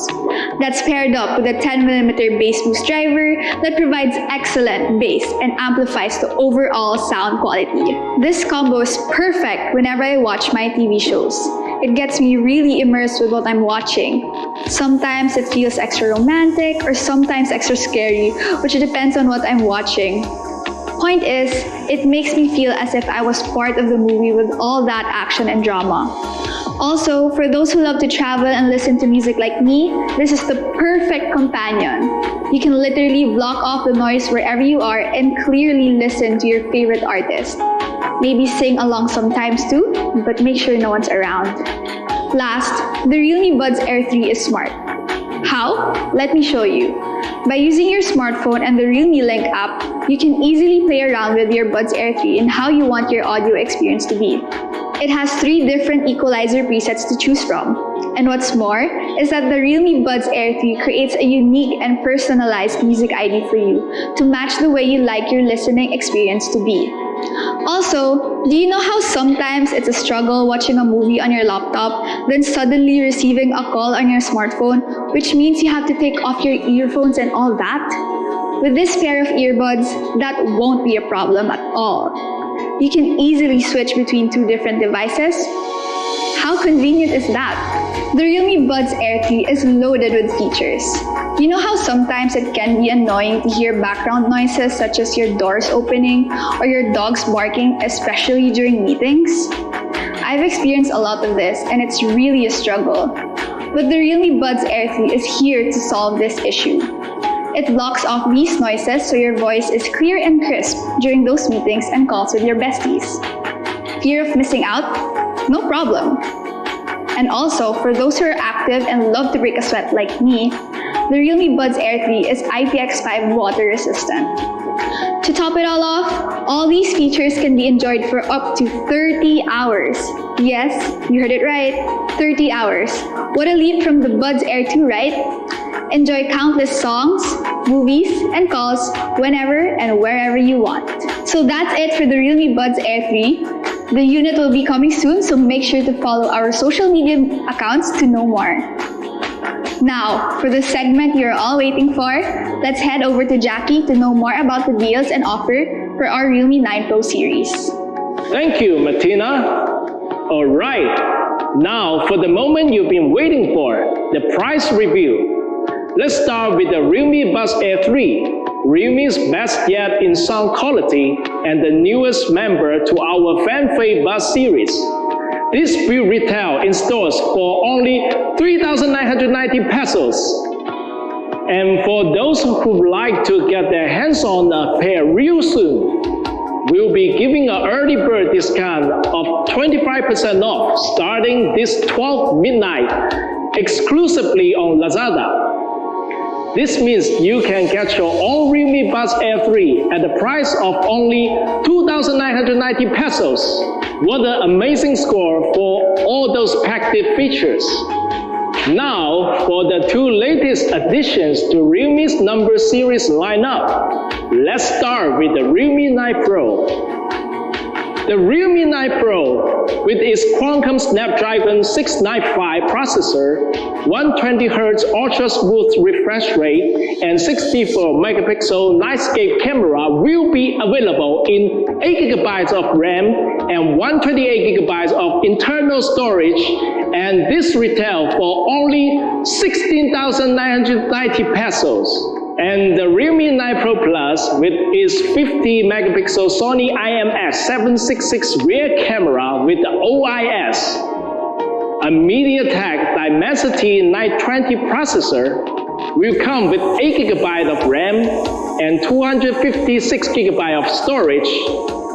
Speaker 9: That's paired up with a 10mm bass boost driver that provides excellent bass and amplifies the overall sound quality. This combo is perfect whenever I watch my TV shows. It gets me really immersed with what I'm watching. Sometimes it feels extra romantic or sometimes extra scary, which depends on what I'm watching. Point is, it makes me feel as if I was part of the movie with all that action and drama. Also, for those who love to travel and listen to music like me, this is the perfect companion. You can literally block off the noise wherever you are and clearly listen to your favorite artist. Maybe sing along sometimes too, but make sure no one's around. Last, the Realme Buds Air 3 is smart. How? Let me show you. By using your smartphone and the Realme Link app, you can easily play around with your Buds Air 3 and how you want your audio experience to be. It has 3 different equalizer presets to choose from. And what's more is that the Realme Buds Air 3 creates a unique and personalized music ID for you to match the way you like your listening experience to be. Also, do you know how sometimes it's a struggle watching a movie on your laptop, then suddenly receiving a call on your smartphone, which means you have to take off your earphones and all that? With this pair of earbuds, that won't be a problem at all. You can easily switch between 2 different devices. How convenient is that? The Realme Buds Air 3 is loaded with features. You know how sometimes it can be annoying to hear background noises such as your doors opening or your dogs barking, especially during meetings? I've experienced a lot of this and it's really a struggle. But the Realme Buds Air 3 is here to solve this issue. It blocks off these noises so your voice is clear and crisp during those meetings and calls with your besties. Fear of missing out? No problem. And also, for those who are active and love to break a sweat like me, the Realme Buds Air 3 is IPX5 water resistant. To top it all off, all these features can be enjoyed for up to 30 hours. Yes, you heard it right, 30 hours. What a leap from the Buds Air 2, right? Enjoy countless songs, movies, and calls whenever and wherever you want. So that's it for the Realme Buds Air 3. The unit will be coming soon, so make sure to follow our social media accounts to know more. Now, for the segment you're all waiting for, let's head over to Jackie to know more about the deals and offer for our Realme 9 Pro series.
Speaker 10: Thank you, Martina. All right, now for the moment you've been waiting for, the price review. Let's start with the Realme Buds Air 3. Realme's best yet in sound quality, and the newest member to our fan-favorite Buds series. This will retail in stores for only 3,990 pesos. And for those who would like to get their hands on a pair real soon, we'll be giving an early bird discount of 25% off starting this 12 midnight exclusively on Lazada. This means you can get your own Realme Buds Air 3 at the price of only 2,990 pesos. What an amazing score for all those packed features. Now, for the two latest additions to Realme's number series lineup. Let's start with the Realme 9 Pro. The Realme 9 Pro, with its Qualcomm Snapdragon 695 processor, 120Hz ultra-smooth refresh rate, and 64-megapixel nightscape camera will be available in 8GB of RAM and 128GB of internal storage, and this retail for only 16,990 pesos. And the Realme 9 Pro Plus, with its 50-megapixel Sony IMX766 rear camera with the OIS, a MediaTek Dimensity 920 processor, will come with 8GB of RAM and 256GB of storage,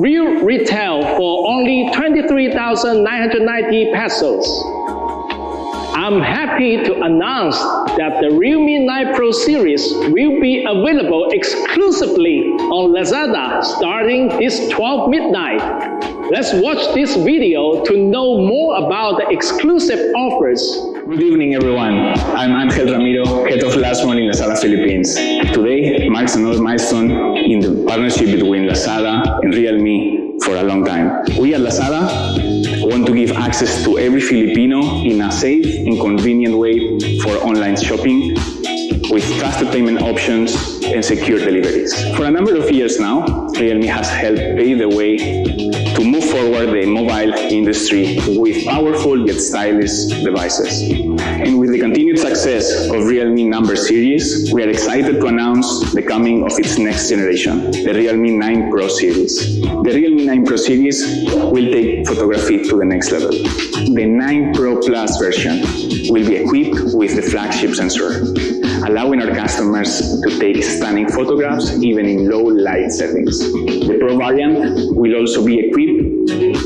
Speaker 10: will retail for only 23,990 pesos. I'm happy to announce that the Realme 9 Pro series will be available exclusively on Lazada starting this 12 midnight. Let's watch this video to know more about the exclusive offers.
Speaker 11: Good evening, everyone. I'm Angel Ramiro, head of Last Mall in Lazada Philippines. Today marks another milestone in the partnership between Lazada and Realme for a long time. We at Lazada want to give access to every Filipino in a safe and convenient way for online shopping with trusted payment options and secure deliveries. For a number of years now, Realme has helped pave the way to move forward the mobile industry with powerful yet stylish devices. And with the continued success of Realme number series, we are excited to announce the coming of its next generation, the Realme 9 Pro series. The Realme 9 Pro series will take photography to the next level. The 9 Pro Plus version will be equipped with the flagship sensor, allowing our customers to take stunning photographs even in low light settings. The Pro variant will also be equipped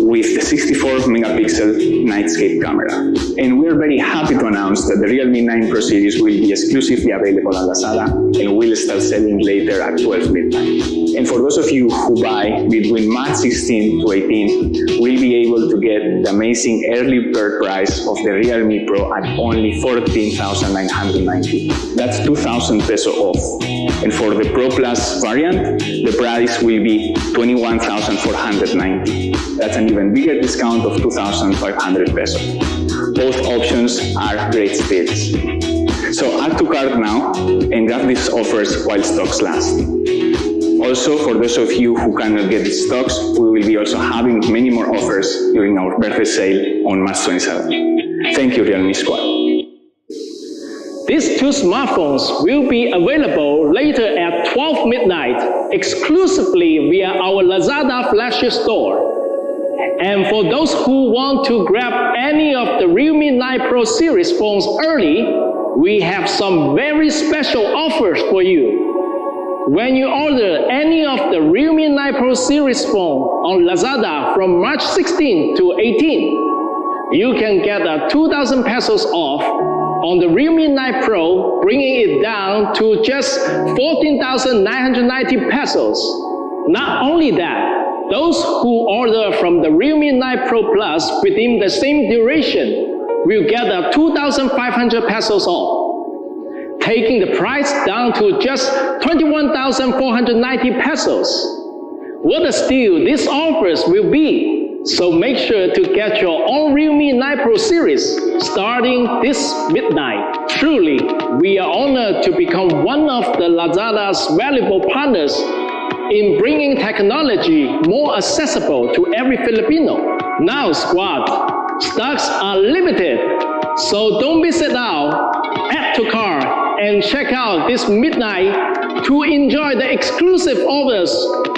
Speaker 11: with the 64-megapixel nightscape camera. And we're very happy to announce that the Realme 9 Pro series will be exclusively available on Lazada and will start selling later at 12 midnight. And for those of you who buy between March 16 to 18, will be able to get the amazing early bird price of the Realme Pro at only 14,990. That's 2,000 peso off. And for the Pro Plus variant, the price will be 21,490. That's an even bigger discount of 2,500 pesos. Both options are great steals. So add to cart now and grab these offers while stocks last. Also, for those of you who cannot get these stocks, we will be also having many more offers during our birthday sale on March 27. Thank you, Realme Squad.
Speaker 10: These two smartphones will be available later at 12 midnight, exclusively via our Lazada flagship store. And for those who want to grab any of the Realme 9 Pro series phones early, we have some very special offers for you. When you order any of the Realme 9 Pro series phone on Lazada from March 16 to 18, you can get a 2,000 pesos off on the Realme 9 Pro, bringing it down to just 14,990 pesos. Not only that, those who order from the Realme 9 Pro Plus within the same duration will get a 2,500 pesos off, taking the price down to just 21,490 pesos. What a steal these offers will be! So make sure to get your own Realme 9 Pro series starting this midnight. Truly, we are honored to become one of the Lazada's valuable partners in bringing technology more accessible to every Filipino. Now, squad, stocks are limited, so don't miss it out. Add to cart and check out this midnight to enjoy the exclusive offers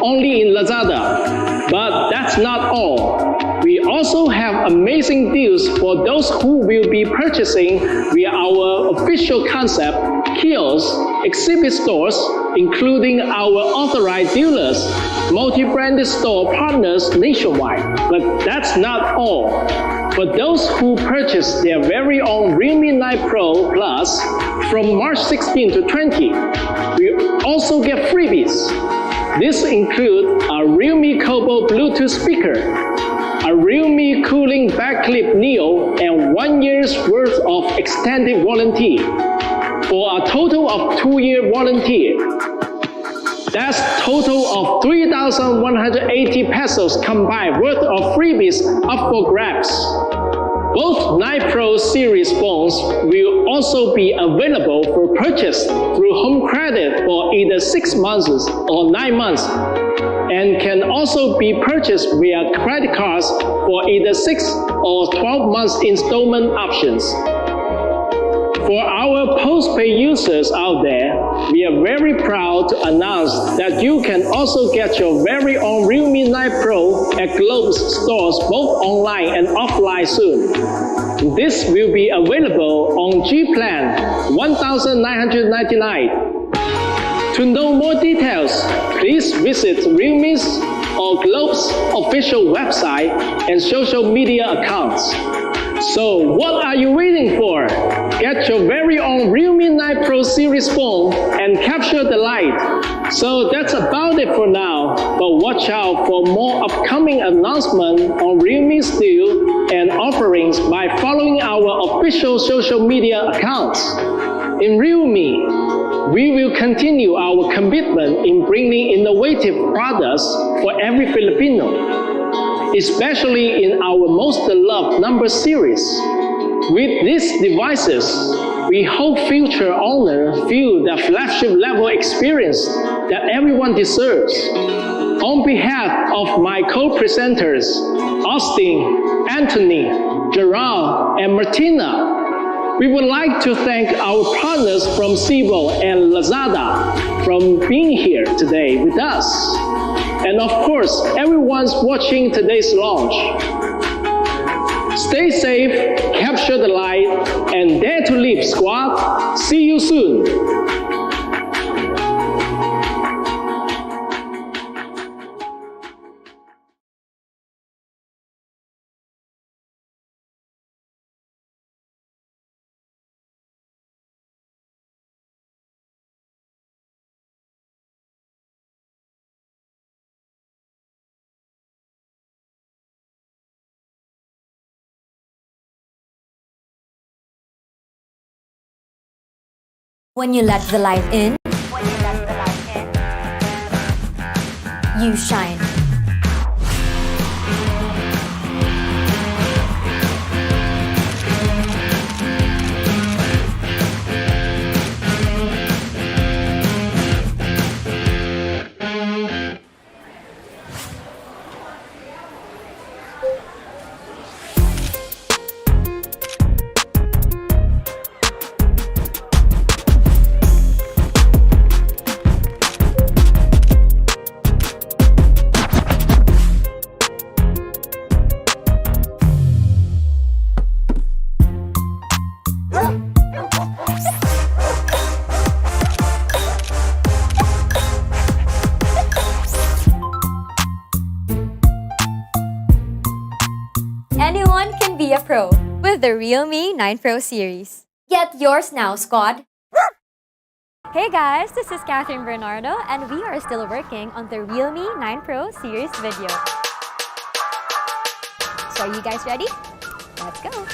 Speaker 10: only in Lazada. But that's not all. We also have amazing deals for those who will be purchasing via our official concept, kiosks, exhibit stores, including our authorized dealers, multi-branded store partners nationwide. But that's not all. For those who purchase their very own Realme 9 Pro Plus from March 16 to 20, we also get freebies. These include a Realme Kobo Bluetooth speaker, a Realme Cooling Backclip Neo, and 1 year's worth of extended warranty, for a total of 2-year warranty. That's total of 3,180 pesos combined worth of freebies up for grabs. Both 9 Pro series phones will also be available for purchase through home credit for either 6 months or 9 months, and can also be purchased via credit cards for either 6 or 12 months installment options. For our postpaid users out there, we are very proud to announce that you can also get your very own Realme 9 Pro at Globe's stores both online and offline soon. This will be available on G Plan 1,999. To know more details, please visit Realme's or Globe's official website and social media accounts. So what are you waiting for? Get your very own Realme 9 Pro series phone and capture the light. So that's about it for now, but watch out for more upcoming announcements on Realme's deal and offerings by following our official social media accounts. In Realme, we will continue our commitment in bringing innovative products for every Filipino, especially in our most loved number series. With these devices, we hope future owners feel the flagship level experience that everyone deserves. On behalf of my co-presenters, Austin, Anthony, Gerald, and Martina, we would like to thank our partners from Cibo and Lazada for being here today with us. And of course, everyone's watching today's launch. Stay safe, capture the light, and dare to live, squad. See you soon.
Speaker 12: When you let the light in, you shine.
Speaker 13: Anyone can be a pro with the Realme 9 Pro series. Get yours now, squad! Hey guys, this is Catherine Bernardo and we are still working on the Realme 9 Pro series video. So are you guys ready? Let's go!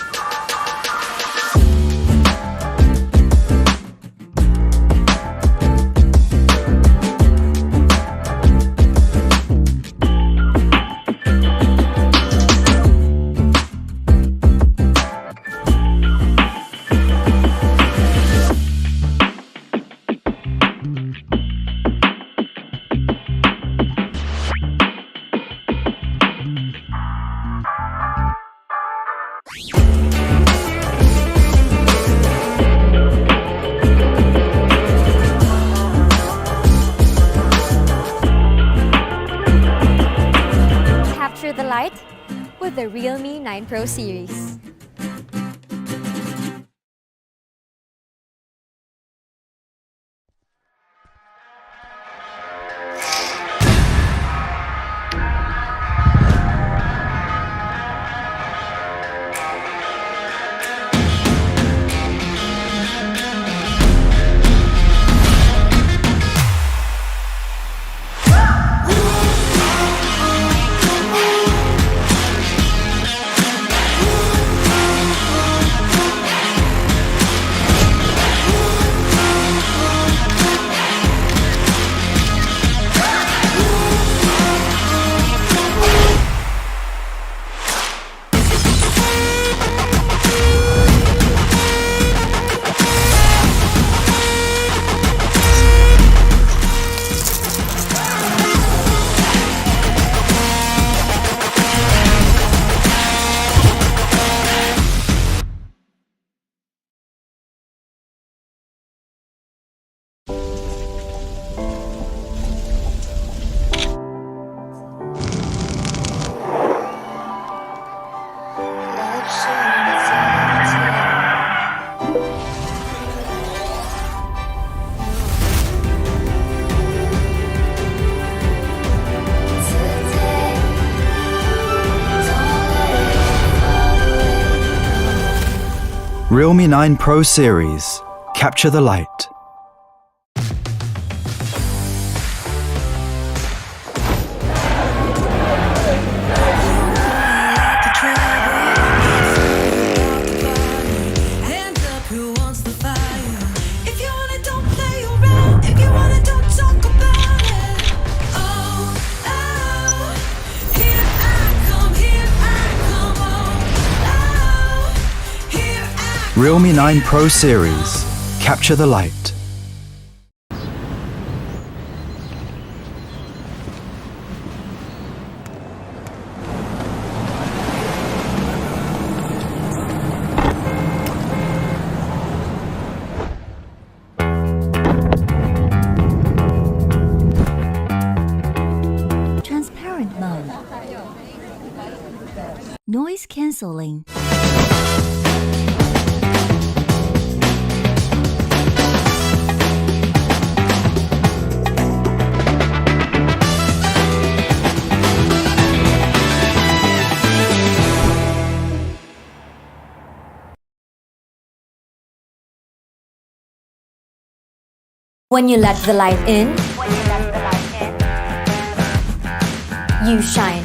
Speaker 13: light with the Realme 9 Pro series.
Speaker 14: Realme 9 Pro series. Capture the light. Realme 9 Pro series. Capture the light.
Speaker 12: Transparent mode. Noise cancelling.
Speaker 13: When you let the light in, you shine.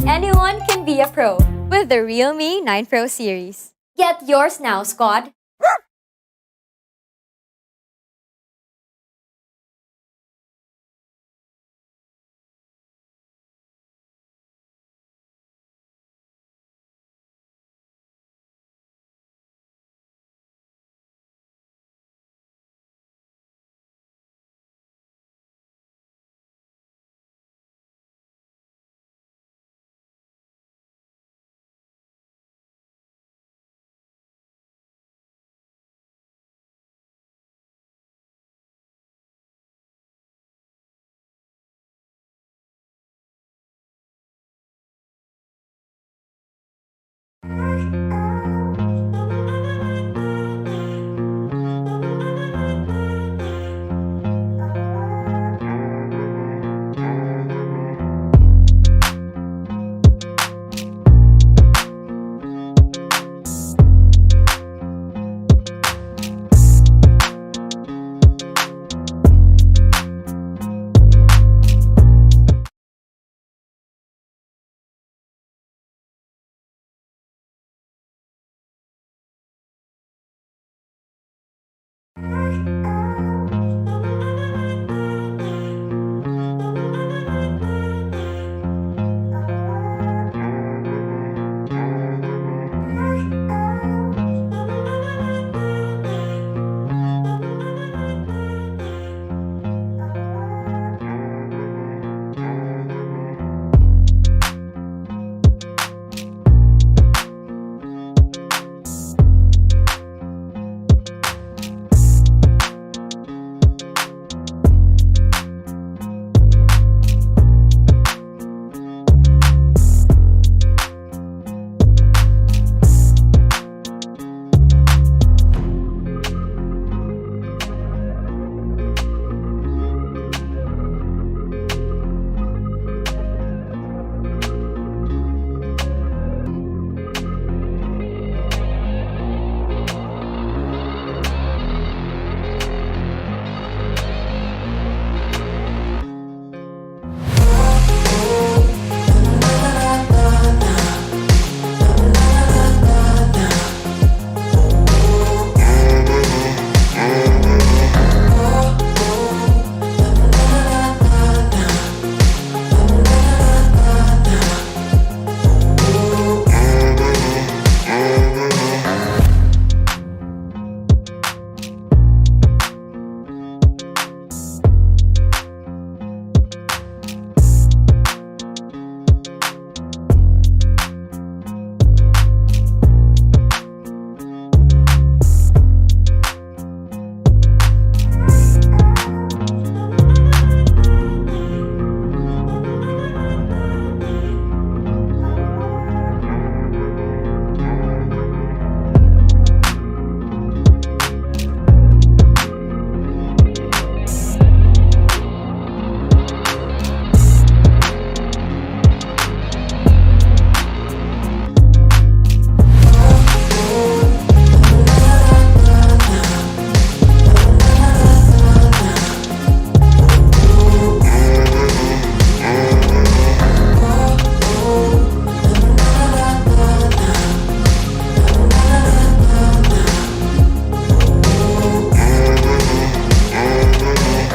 Speaker 13: Anyone can be a pro with the Realme 9 Pro series. Get yours now, squad!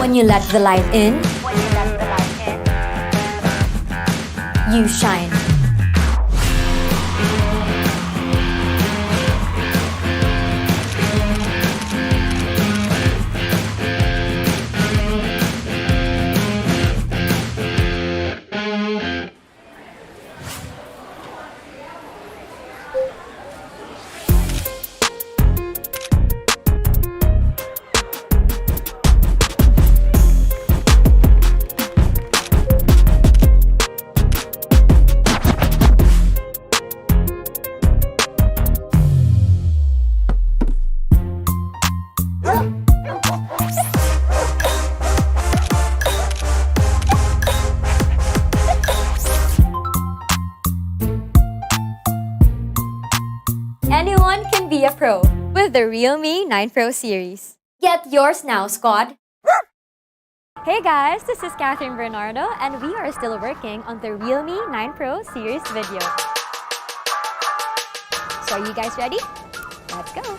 Speaker 13: When you let the light in, you shine. Anyone can be a pro with the Realme 9 Pro series. Get yours now, squad! Hey guys, this is Catherine Bernardo and we are still working on the Realme 9 Pro series video. So are you guys ready? Let's go!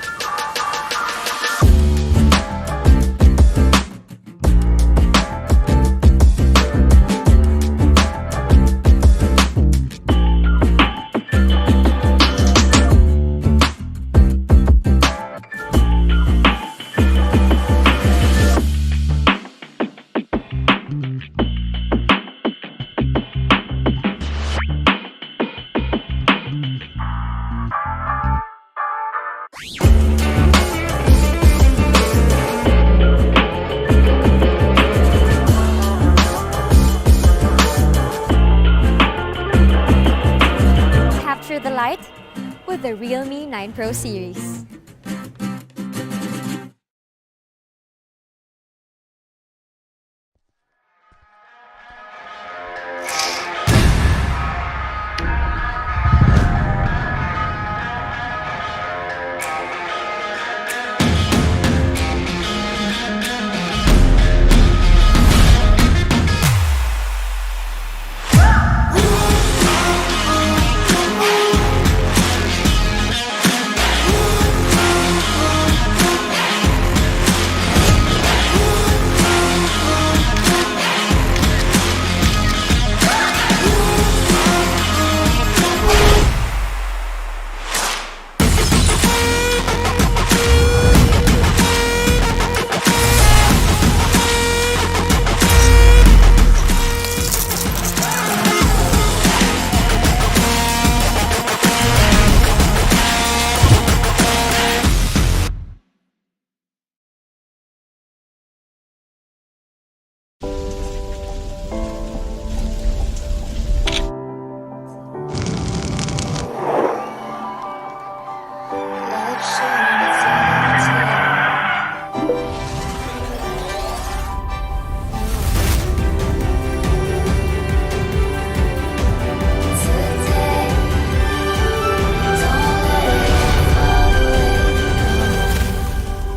Speaker 13: Capture the light with the Realme 9 Pro series.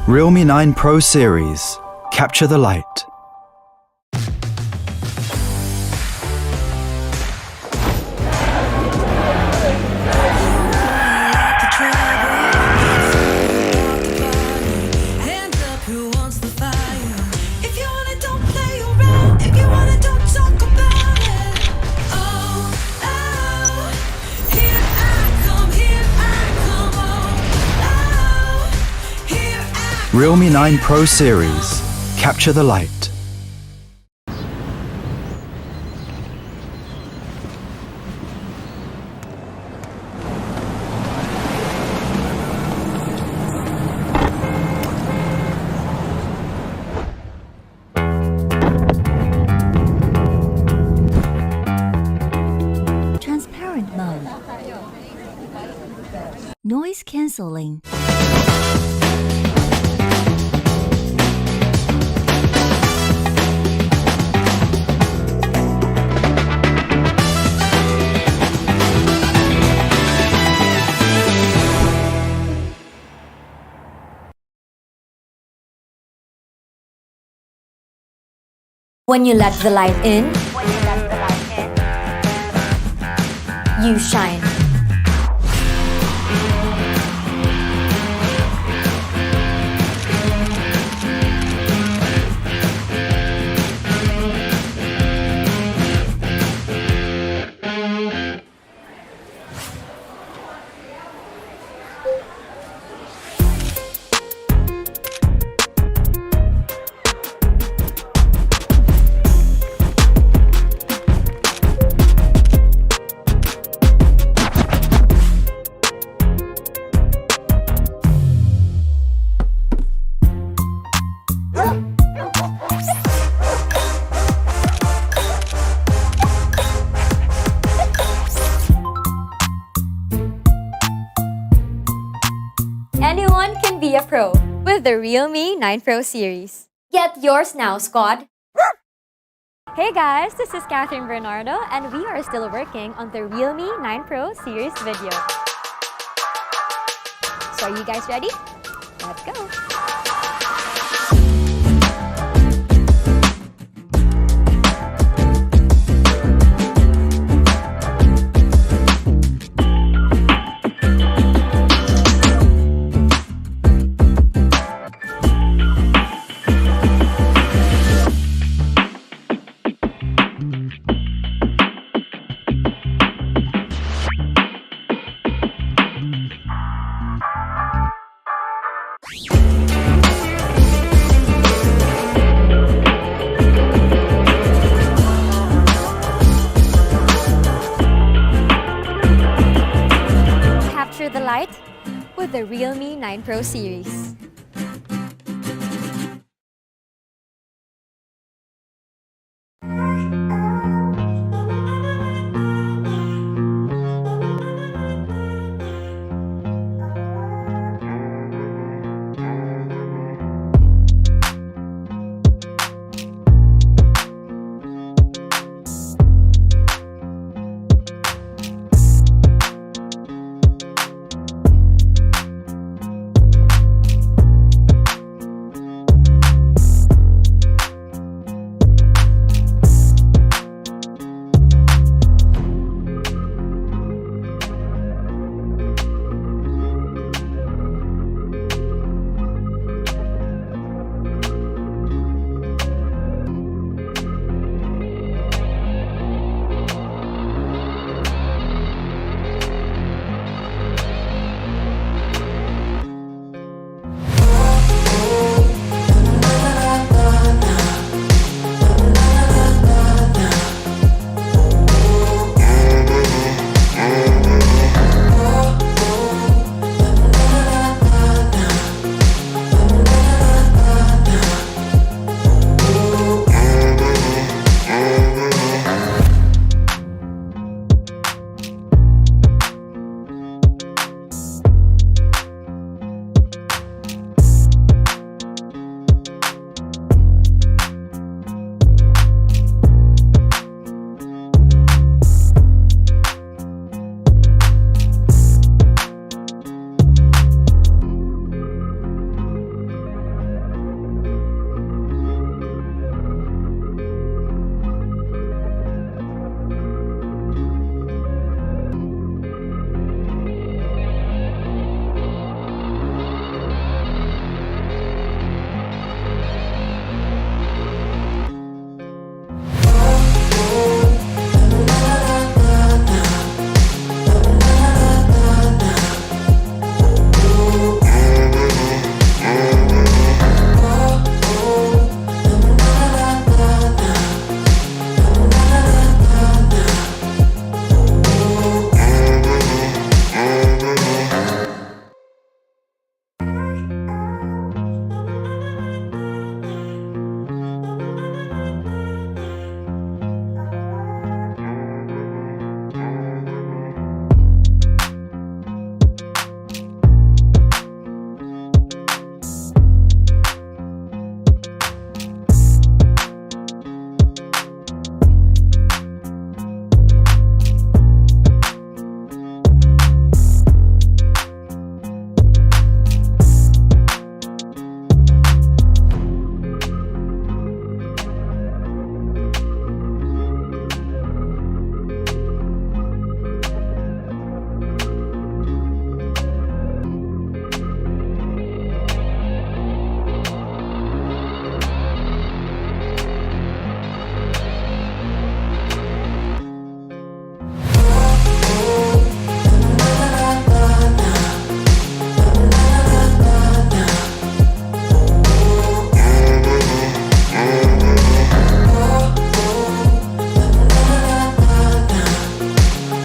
Speaker 14: Realme 9 Pro series. Capture the light. Realme 9 Pro series. Capture the light.
Speaker 12: Transparent mode. Noise cancelling.
Speaker 13: When you let the light in, you shine. the Realme 9 Pro series. Get yours now, squad! Hey guys, this is Catherine Bernardo and we are still working on the Realme 9 Pro series video. So are you guys ready? Let's go! Capture the light with the Realme 9 Pro series.